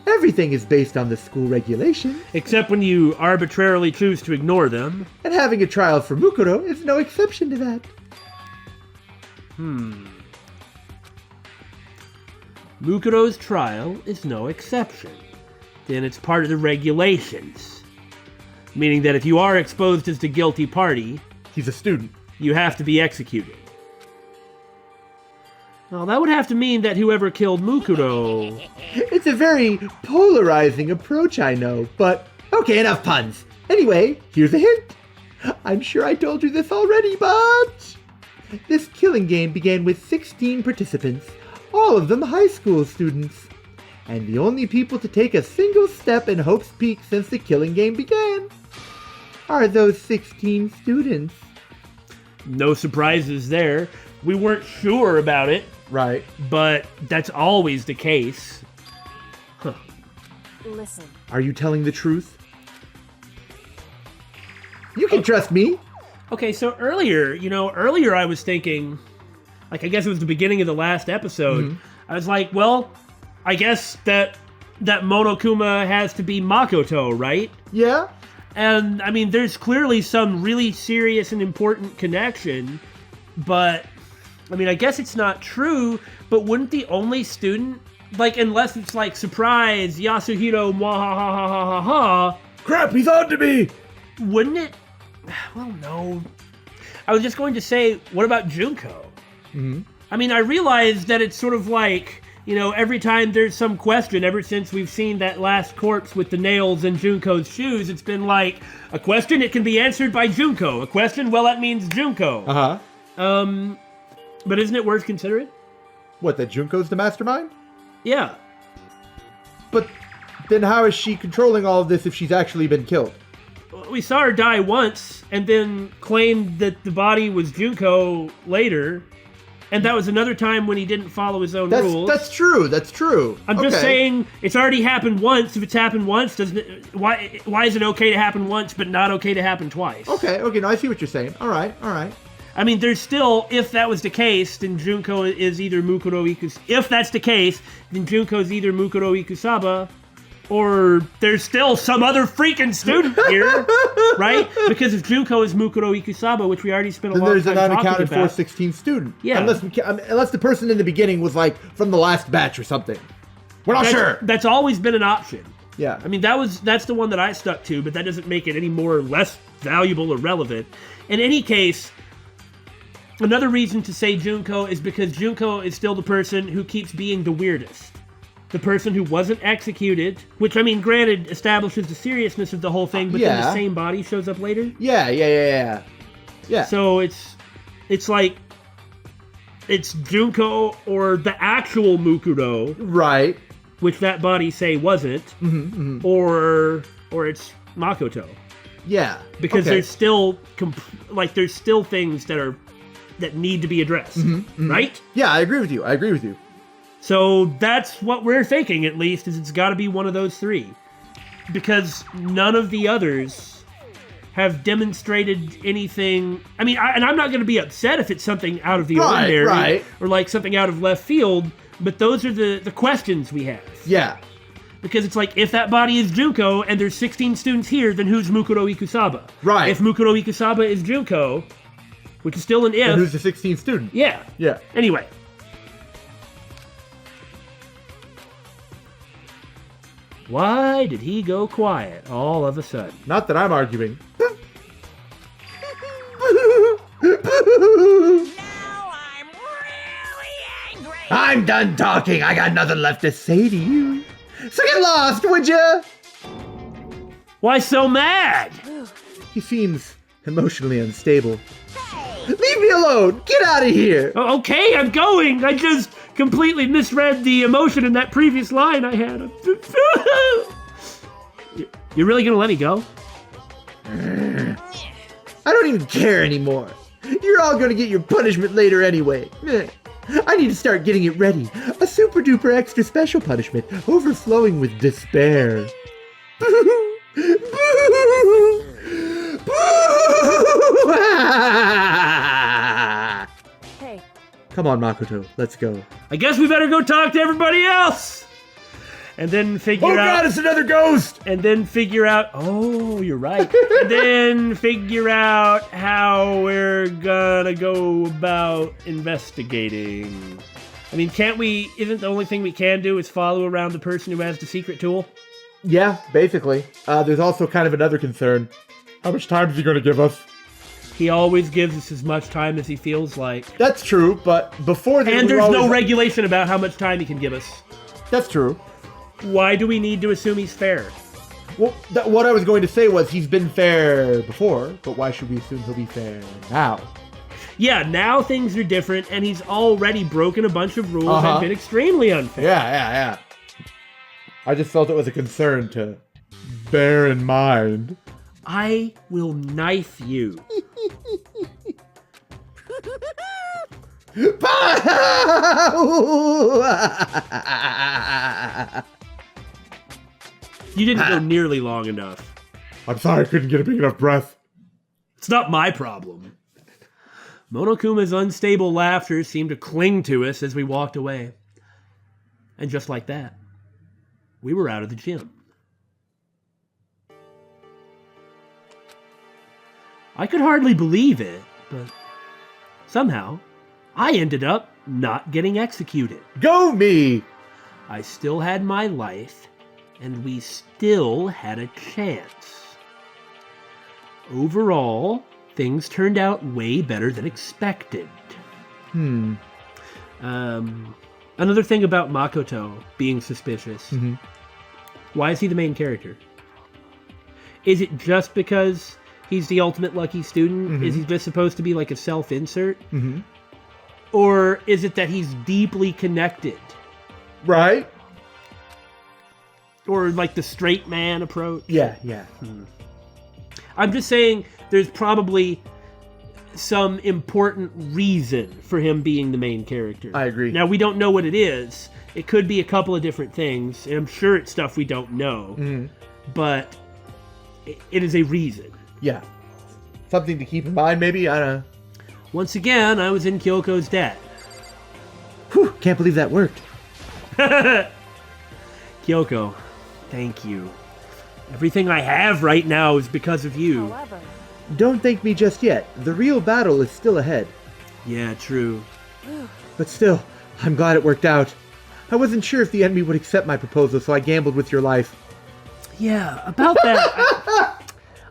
Everything is based on the school regulations, Except when you arbitrarily choose to ignore them. and having a trial for Mukuro is no exception to that. Mukuro's trial is no exception. Then it's part of the regulations. Meaning that if you are exposed as the guilty party, He's a student. you have to be executed. Well, that would have to mean that whoever killed Mukuro... It's a very polarizing approach, I know, but okay, enough puns. Anyway, here's a hint. I'm sure I told you this already, but this killing game began with 16 participants, all of them high school students, and the only people to take a single step in Hope's Peak since the killing game began are those 16 students. No surprises there. We weren't sure about it, Right. but that's always the case. Listen, Are you telling the truth? You can trust me. Okay, so earlier I was thinking, like, I guess it was the beginning of the last episode. I was like, well, I guess that Monokuma has to be Makoto, right? Yeah. And, I mean, there's clearly some really serious and important connection, but, I mean, I guess it's not true, but wouldn't the only student, like, unless it's like, surprise, Yasuhiro, mwahahahaha, Crap, he's on to me. wouldn't it? Well, no. I was just going to say, what about Junko? I mean, I realize that it's sort of like, every time there's some question, ever since we've seen that last corpse with the nails in Junko's shoes, it's been like, a question, it can be answered by Junko. A question, well, that means Junko. Uh-huh. But isn't it worth considering? What, that Junko's the mastermind? Yeah. But then how is she controlling all of this if she's actually been killed? We saw her die once, and then claimed that the body was Junko later. And that was another time when he didn't follow his own rules. That's true. That's true. I'm just saying, it's already happened once. If it's happened once, doesn't it, why is it okay to happen once, but not okay to happen twice? Okay, no, I see what you're saying. All right. I mean, there's still, if that was the case, then Junko is either Mukuro Ikusaba. If that's the case, then Junko's either Mukuro Ikusaba, or there's still some other freaking student here, right? Because if Junko is Mukuro Ikusaba, which we already spent a long time talking about. Then there's an unaccounted for 16th student. Yeah. Unless the person in the beginning was like from the last batch or something. We're not sure. That's always been an option. Yeah. I mean, that's the one that I stuck to, but that doesn't make it any more or less valuable or relevant. In any case, another reason to say Junko is because Junko is still the person who keeps being the weirdest. The person who wasn't executed, which, I mean, granted, establishes the seriousness of the whole thing, but then the same body shows up later. Yeah. So it's like, it's Junko or the actual Mukuro. Right. Which that body say wasn't. Or it's Makoto. Yeah. Because there's still, there's still things that need to be addressed. Right? Yeah, I agree with you. So that's what we're thinking, at least, is it's got to be one of those three. Because none of the others have demonstrated anything. I mean, I'm not going to be upset if it's something out of the ordinary. Or like something out of left field, but those are the questions we have. Yeah. Because it's like, if that body is Junko and there's 16 students here, then who's Mukuro Ikusaba? Right. If Mukuro Ikusaba is Junko, which is still an if. And who's the 16th student? Yeah. Yeah. Anyway. Why did he go quiet all of a sudden? Not that I'm arguing. Now I'm really angry. I'm done talking. I got nothing left to say to you. So get lost, would ya? Why so mad? He seems emotionally unstable. Leave me alone. Get out of here. Oh, okay, I'm going. I just completely misread the emotion in that previous line I had. You're really gonna let me go? I don't even care anymore. You're all gonna get your punishment later anyway. I need to start getting it ready. A super duper extra special punishment, overflowing with despair. Hey, Come on, Makoto, let's go. I guess we better go talk to everybody else! And then figure Oh out... god, it's another ghost! And then figure out... Oh, you're right. And then figure out how we're gonna go about investigating. I mean, can't we... Isn't the only thing we can do is follow around the person who has the secret tool? Yeah, basically. There's also kind of another concern. How much time is he going to give us? He always gives us as much time as he feels like. That's true, but before that... And there's no regulation about how much time he can give us. That's true. Why do we need to assume he's fair? Well, what I was going to say was he's been fair before, but why should we assume he'll be fair now? Yeah, now things are different, and he's already broken a bunch of rules and been extremely unfair. Yeah. I just felt it was a concern to bear in mind. I will knife you. You didn't go nearly long enough. I'm sorry I couldn't get a big enough breath. It's not my problem. Monokuma's unstable laughter seemed to cling to us as we walked away. And just like that, we were out of the gym. I could hardly believe it, but somehow I ended up not getting executed. Go me! I still had my life, and we still had a chance. Overall, things turned out way better than expected. Another thing about Makoto being suspicious. Why is he the main character? Is it just because he's the ultimate lucky student? Is he just supposed to be like a self-insert? Or is it that he's deeply connected? Right? Or like the straight man approach? Yeah. I'm just saying there's probably some important reason for him being the main character. I agree. Now, we don't know what it is. It could be a couple of different things, and I'm sure it's stuff we don't know. But it is a reason. Yeah. Something to keep in mind, maybe? I don't know. Once again, I was in Kyoko's debt. Whew, can't believe that worked. Kyoko, thank you. Everything I have right now is because of you. However, Don't thank me just yet. The real battle is still ahead. Yeah, true. But still, I'm glad it worked out. I wasn't sure if the enemy would accept my proposal, so I gambled with your life. Yeah, about that,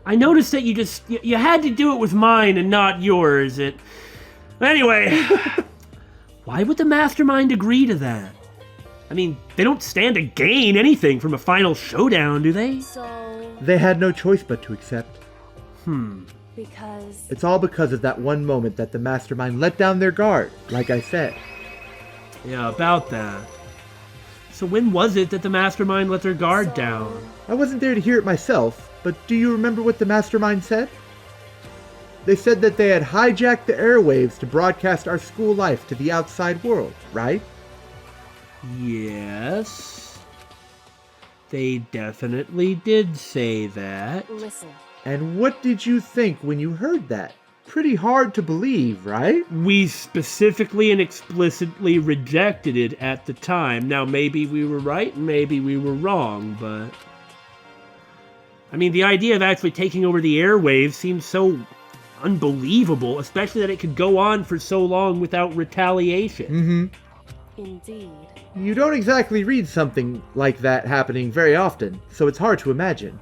I noticed that you had to do it with mine and not yours. Anyway, why would the Mastermind agree to that? I mean, they don't stand to gain anything from a final showdown, do they? so They had no choice but to accept. because It's all because of that one moment that the Mastermind let down their guard, like I said. Yeah, about that. So when was it that the Mastermind let their guard down? I wasn't there to hear it myself, but do you remember what the Mastermind said? They said that they had hijacked the airwaves to broadcast our school life to the outside world, right? Yes. They definitely did say that. listen, And what did you think when you heard that? Pretty hard to believe, right? We specifically and explicitly rejected it at the time. Now, maybe we were right and maybe we were wrong, but... I mean, the idea of actually taking over the airwaves seems so unbelievable, especially that it could go on for so long without retaliation. indeed. You don't exactly read something like that happening very often, so it's hard to imagine.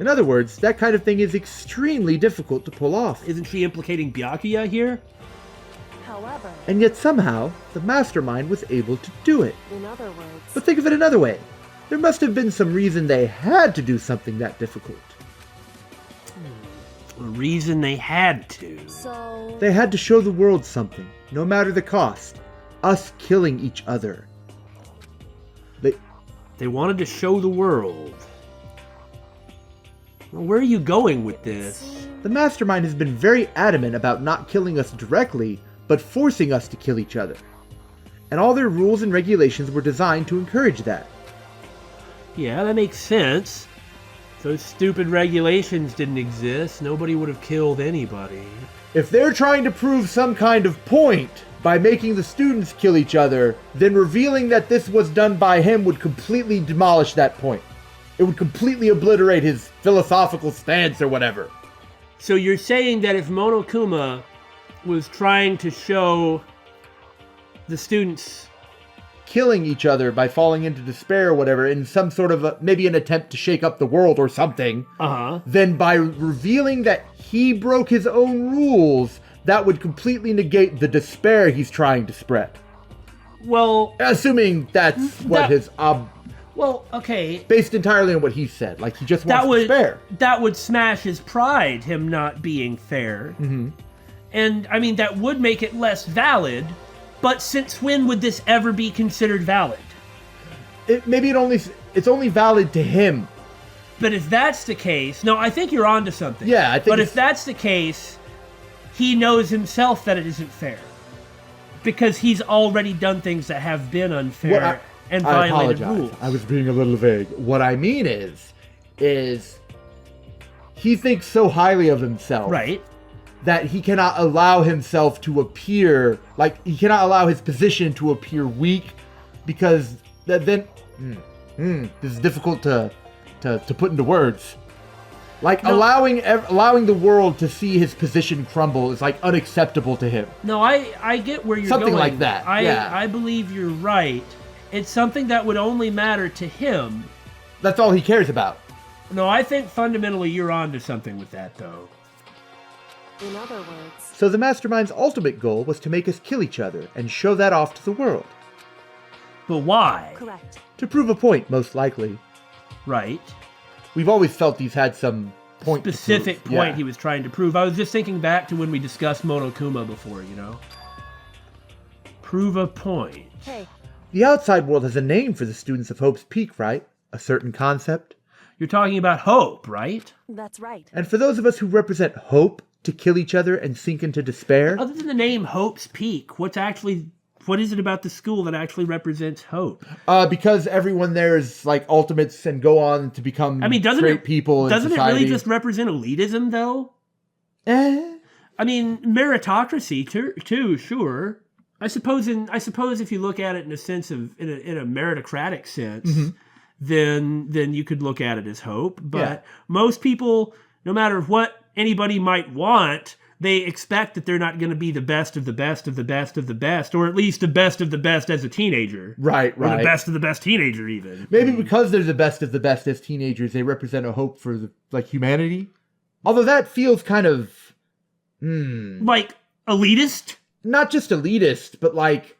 In other words, that kind of thing is extremely difficult to pull off. Isn't she implicating Byakuya here? However, And yet somehow, the Mastermind was able to do it. in other words, But think of it another way. There must have been some reason they had to do something that difficult. A reason they had to. so They had to show the world something, no matter the cost. Us killing each other. They wanted to show the world. Well, where are you going with this? The Mastermind has been very adamant about not killing us directly, but forcing us to kill each other. And all their rules and regulations were designed to encourage that. Yeah, that makes sense. If those stupid regulations didn't exist, nobody would have killed anybody. If they're trying to prove some kind of point by making the students kill each other, then revealing that this was done by him would completely demolish that point. It would completely obliterate his philosophical stance or whatever. So you're saying that if Monokuma was trying to show the students... Killing each other by falling into despair or whatever in some sort of maybe an attempt to shake up the world or something, then by revealing that he broke his own rules, that would completely negate the despair he's trying to spread. Well, Assuming that's what his well, okay. based entirely on what he said. Like, he just wants despair. That would smash his pride, him not being fair. And, I mean, that would make it less valid, but since when would this ever be considered valid? It's only valid to him. But if that's the case... No, I think you're onto something. Yeah, I think But if that's the case, he knows himself that it isn't fair. because he's already done things that have been unfair and I violated apologize. rules. I was being a little vague. What I mean is he thinks so highly of himself. Right. That he cannot allow himself to appear, like, he cannot allow his position to appear weak, because then, this is difficult to put into words. Like, allowing the world to see his position crumble is, like, unacceptable to him. No, I get where you're going. Something like that, yeah. I believe you're right. It's something that would only matter to him. That's all he cares about. No, I think fundamentally you're onto something with that, though. In other words, So the Mastermind's ultimate goal was to make us kill each other and show that off to the world. But why? correct. To prove a point, most likely. Right. We've always felt he's had some point Specific to prove. point Yeah. he was trying to prove. I was just thinking back to when we discussed Monokuma before, Prove a point. Hey, The outside world has a name for the students of Hope's Peak, right? A certain concept. You're talking about hope, right? that's right. And for those of us who represent hope, to kill each other and sink into despair, Other than the name Hope's Peak, what is it about the school that actually represents hope? because everyone there is like ultimates and go on to become great people in doesn't it society. really just represent elitism, though? I mean, meritocracy too, sure. I suppose if you look at it in a sense of in a meritocratic sense, then you could look at it as hope. But most people, no matter what anybody might want, they expect that they're not going to be the best of the best of the best of the best, or at least the best of the best as a teenager. Right. Or the best of the best teenager, even. Maybe because they're the best of the best as teenagers, they represent a hope for humanity. Although that feels kind of Like elitist? not just elitist, but like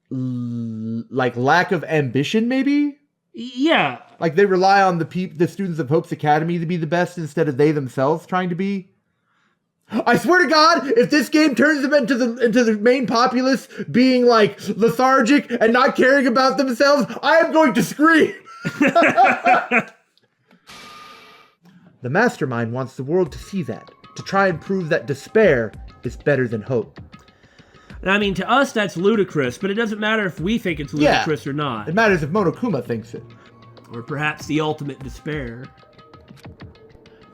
lack of ambition, maybe. Yeah. Like they rely on the students of Hope's Academy to be the best instead of they themselves trying to be. I swear to God, if this game turns them into the main populace being like lethargic and not caring about themselves, I am going to scream. The Mastermind wants the world to see that, to try and prove that despair is better than hope. And I mean, to us, that's ludicrous, but it doesn't matter if we think it's ludicrous or not. It matters if Monokuma thinks it. Or perhaps the ultimate despair.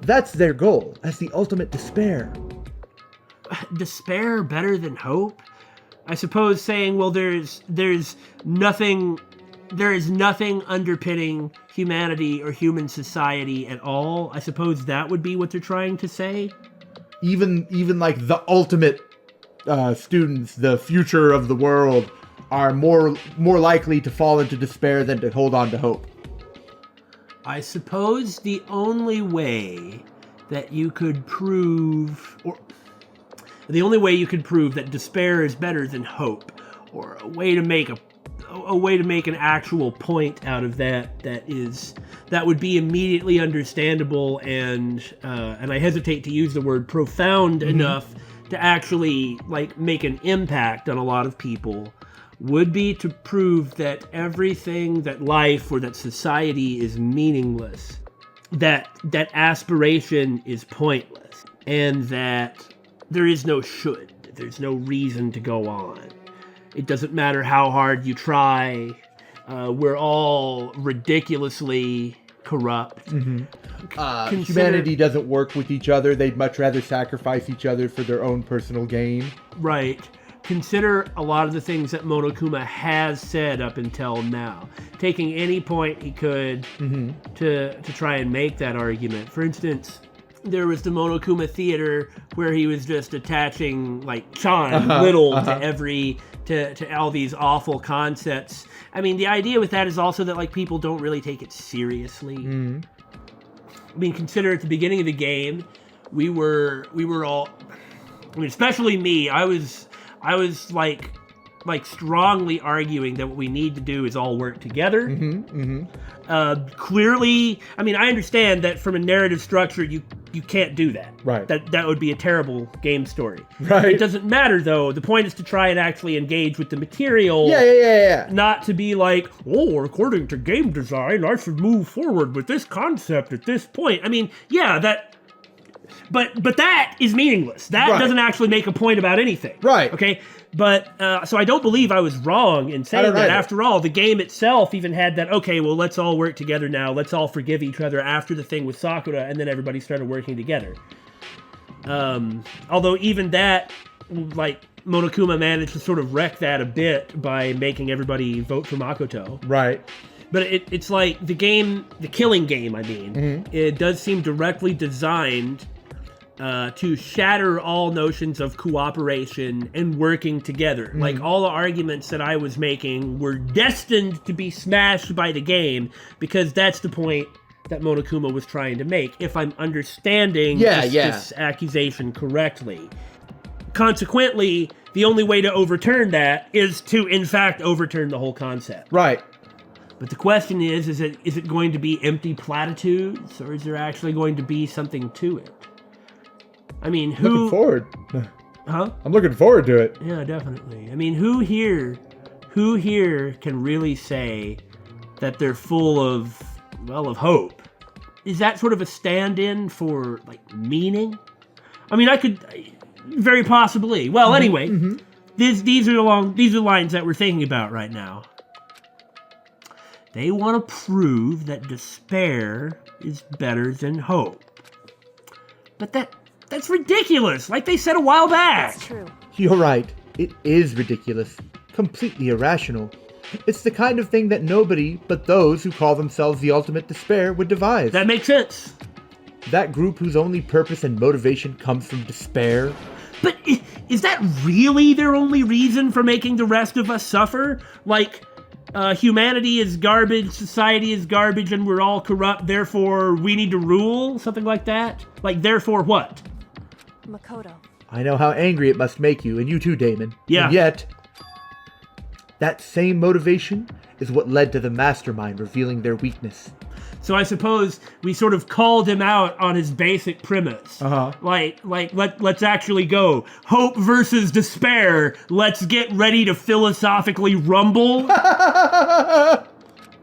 That's their goal, as the ultimate despair. Despair better than hope? I suppose saying, well, there is nothing underpinning humanity or human society at all. I suppose that would be what they're trying to say. Even like the ultimate students, the future of the world, are more likely to fall into despair than to hold on to hope. I suppose the only way that you could prove, that despair is better than hope, or a way to make an actual point out of that would be immediately understandable and I hesitate to use the word profound enough to actually make an impact on a lot of people, would be to prove that everything, that life or that society is meaningless, that aspiration is pointless, and that there is no should, there's no reason to go on. It doesn't matter how hard you try. We're all ridiculously corrupt. Humanity doesn't work with each other. They'd much rather sacrifice each other for their own personal gain. Right. Consider a lot of the things that Monokuma has said up until now, taking any point he could to try and make that argument. For instance, there was the Monokuma Theater where he was just attaching Chan to all these awful concepts. I mean, the idea with that is also that people people don't really take it seriously. I mean, consider at the beginning of the game, we were all, I mean, especially me, I was strongly arguing that what we need to do is all work together. Clearly, I mean, I understand that from a narrative structure, you can't do that. Right. That would be a terrible game story. Right. It doesn't matter, though. The point is to try and actually engage with the material. Yeah. Not to be like, oh, according to game design, I should move forward with this concept at this point. I mean, yeah, But that is meaningless. That Right. doesn't actually make a point about anything. Right. Okay. But so I don't believe I was wrong in saying that. either. After all, the game itself even had that. Okay, well, let's all work together now. Let's all forgive each other after the thing with Sakura, and then everybody started working together. Although even that, like, Monokuma managed to sort of wreck that a bit by making everybody vote for Makoto. Right. But it's like the game, the killing game, I mean, it does seem directly designed to shatter all notions of cooperation and working together. Like, all the arguments that I was making were destined to be smashed by the game, because that's the point that Monokuma was trying to make, if I'm understanding this accusation correctly. Consequently, the only way to overturn that is to, in fact, overturn the whole concept. Right. But the question is it going to be empty platitudes, or is there actually going to be something to it? I mean, Looking forward. Huh? I'm looking forward to it. Yeah, definitely. I mean, who here can really say that they're full of hope? Is that sort of a stand-in for, like, meaning? I mean, I could very possibly. Well, anyway, these are the lines that we're thinking about right now. They want to prove that despair is better than hope. But that's ridiculous, like they said a while back. That's true. You're right. It is ridiculous. Completely irrational. It's the kind of thing that nobody but those who call themselves the ultimate despair would devise. That makes sense. That group whose only purpose and motivation comes from despair. But is that really their only reason for making the rest of us suffer? Like, humanity is garbage, society is garbage, and we're all corrupt, therefore we need to rule? Something like that? Like, therefore what? Makoto. I know how angry it must make you, and you too, Damon. Yeah. And yet, that same motivation is what led to the Mastermind revealing their weakness. So I suppose we sort of called him out on his basic premise. Let's actually go. Hope versus despair. Let's get ready to philosophically rumble.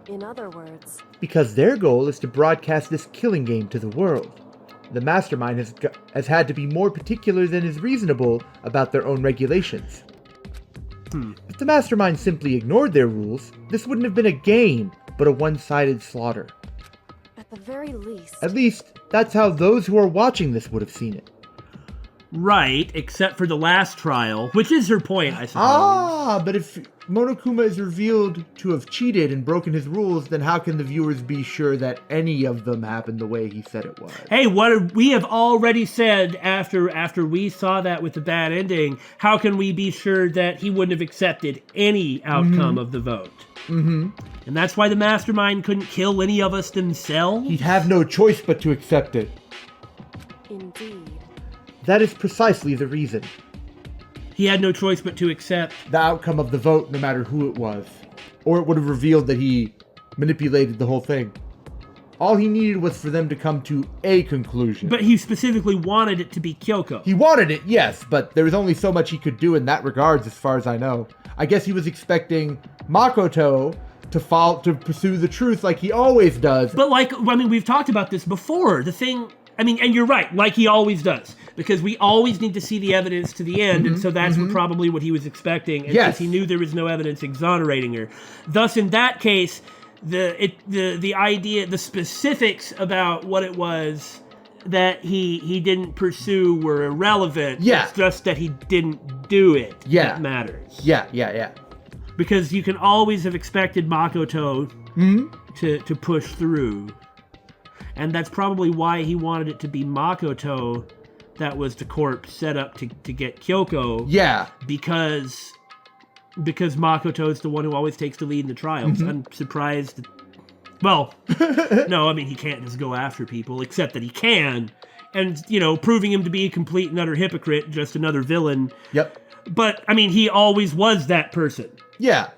In other words, Because their goal is to broadcast this killing game to the world. The Mastermind has had to be more particular than is reasonable about their own regulations. If the Mastermind simply ignored their rules, this wouldn't have been a game, but a one-sided slaughter. at the very least, At least, that's how those who are watching this would have seen it. Right, except for the last trial, which is her point, I suppose. But if Monokuma is revealed to have cheated and broken his rules, then how can the viewers be sure that any of them happened the way he said it was? Hey, what we have already said after we saw that with the bad ending, how can we be sure that he wouldn't have accepted any outcome of the vote? And that's why the Mastermind couldn't kill any of us themselves? He'd have no choice but to accept it. indeed. That is precisely the reason. He had no choice but to accept. The outcome of the vote, no matter who it was. Or it would have revealed that he manipulated the whole thing. All he needed was for them to come to a conclusion. But he specifically wanted it to be Kyoko. He wanted it, yes, but there was only so much he could do in that regards, as far as I know. I guess he was expecting Makoto to pursue the truth like he always does. But we've talked about this before. The thing, and you're right, like he always does. Because we always need to see the evidence to the end, and so that's probably what he was expecting. And Yes. since he knew there was no evidence exonerating her. Thus, in that case, the idea, the specifics about what it was that he didn't pursue were irrelevant. Yeah. It's just that he didn't do it Yeah. that matters. Yeah. Because you can always have expected Makoto to push through. And that's probably why he wanted it to be Makoto that was the corpse set up to get Kyoko. Yeah. Because Makoto is the one who always takes the lead in the trials. I'm surprised. Well, no, he can't just go after people, except that he can. And, proving him to be a complete and utter hypocrite, just another villain. Yep. But, he always was that person. Yeah.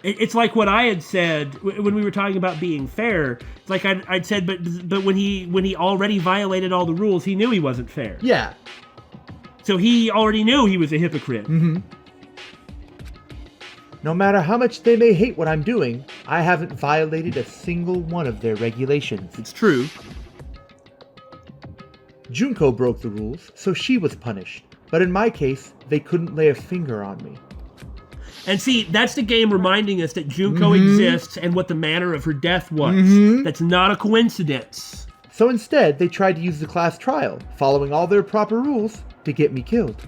It's like what I had said when we were talking about being fair. It's like I'd said, but when he already violated all the rules, he knew he wasn't fair. Yeah. So he already knew he was a hypocrite. No matter how much they may hate what I'm doing, I haven't violated a single one of their regulations. It's true. Junko broke the rules, so she was punished. But in my case, they couldn't lay a finger on me. And see, that's the game reminding us that Junko exists and what the manner of her death was. That's not a coincidence. So instead, they tried to use the class trial, following all their proper rules, to get me killed.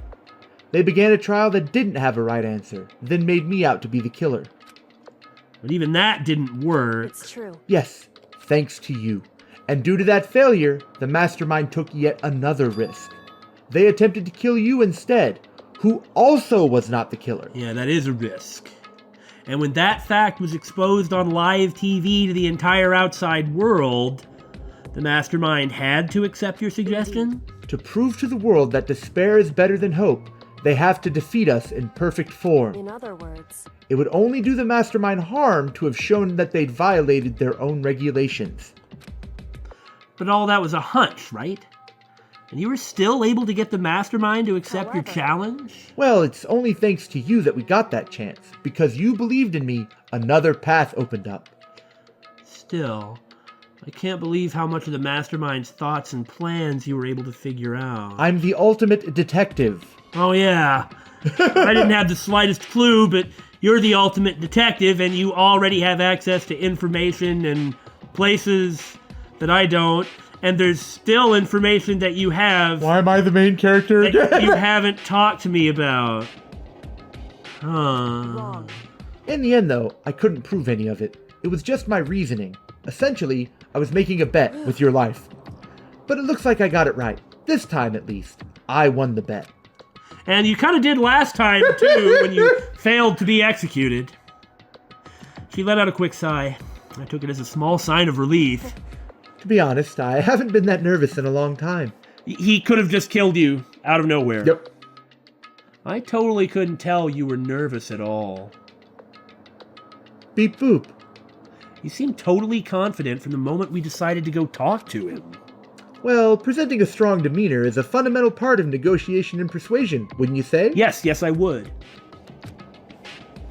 They began a trial that didn't have a right answer, then made me out to be the killer. But even that didn't work. It's true. Yes, thanks to you. And due to that failure, the Mastermind took yet another risk. They attempted to kill you instead, who also was not the killer. Yeah, that is a risk. And when that fact was exposed on live TV to the entire outside world, the Mastermind had to accept your suggestion? To prove to the world that despair is better than hope, they have to defeat us in perfect form. In other words, It would only do the Mastermind harm to have shown that they'd violated their own regulations. But all that was a hunch, right? And you were still able to get the Mastermind to accept your However- challenge? Well, it's only thanks to you that we got that chance. Because you believed in me, another path opened up. Still, I can't believe how much of the Mastermind's thoughts and plans you were able to figure out. I'm the ultimate detective. Oh yeah. I didn't have the slightest clue, but you're the ultimate detective and you already have access to information and places that I don't. And there's still information that you have Why am I the main character that again? you haven't talked to me about. Huh. wrong. In the end, though, I couldn't prove any of it. It was just my reasoning. Essentially, I was making a bet with your life. But it looks like I got it right. This time, at least. I won the bet. And you kind of did last time, too, when you failed to be executed. She let out a quick sigh. I took it as a small sign of relief. To be honest, I haven't been that nervous in a long time. He could have just killed you out of nowhere. Yep. I totally couldn't tell you were nervous at all. Beep boop. You seemed totally confident from the moment we decided to go talk to him. Well, presenting a strong demeanor is a fundamental part of negotiation and persuasion, wouldn't you say? Yes, I would.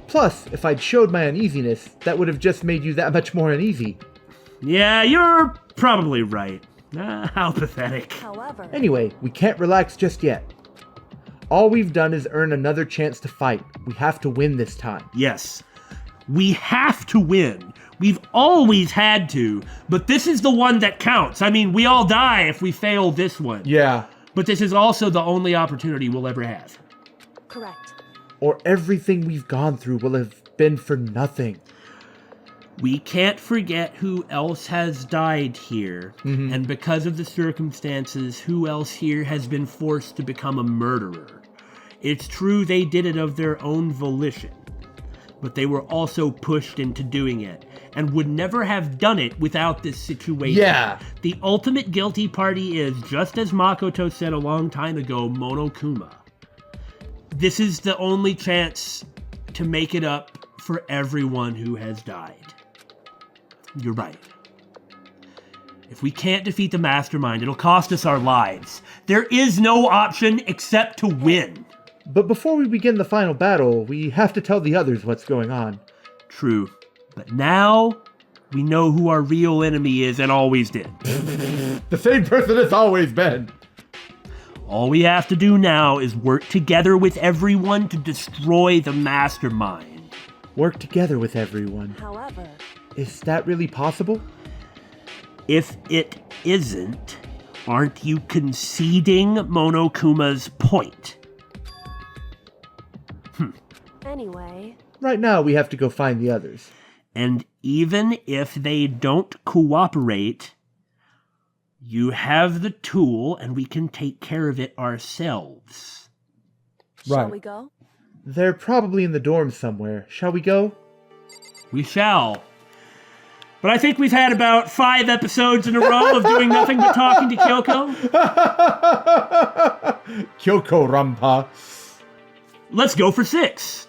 Plus, if I'd showed my uneasiness, that would have just made you that much more uneasy. Yeah, you're probably right. How pathetic. However, Anyway, we can't relax just yet. All we've done is earn another chance to fight. We have to win this time. Yes, we have to win. We've always had to, but this is the one that counts. I mean, we all die if we fail this one. Yeah. But this is also the only opportunity we'll ever have. correct. Or everything we've gone through will have been for nothing. We can't forget who else has died here, and because of the circumstances, who else here has been forced to become a murderer. It's true they did it of their own volition, but they were also pushed into doing it, and would never have done it without this situation. Yeah. The ultimate guilty party is, just as Makoto said a long time ago, Monokuma. This is the only chance to make it up for everyone who has died. You're right. If we can't defeat the Mastermind, it'll cost us our lives. There is no option except to win. But before we begin the final battle, we have to tell the others what's going on. True. But now, we know who our real enemy is and always did. The same person it's always been. All we have to do now is work together with everyone to destroy the Mastermind. Work together with everyone. However, Is that really possible? If it isn't, aren't you conceding Monokuma's point? anyway, Right now, we have to go find the others. And even if they don't cooperate, you have the tool and we can take care of it ourselves. shall Right. we go? They're probably in the dorms somewhere. Shall we go? We shall. But I think we've had about 5 episodes in a row of doing nothing but talking to Kyoko. Kyoko Rampa. Let's go for 6.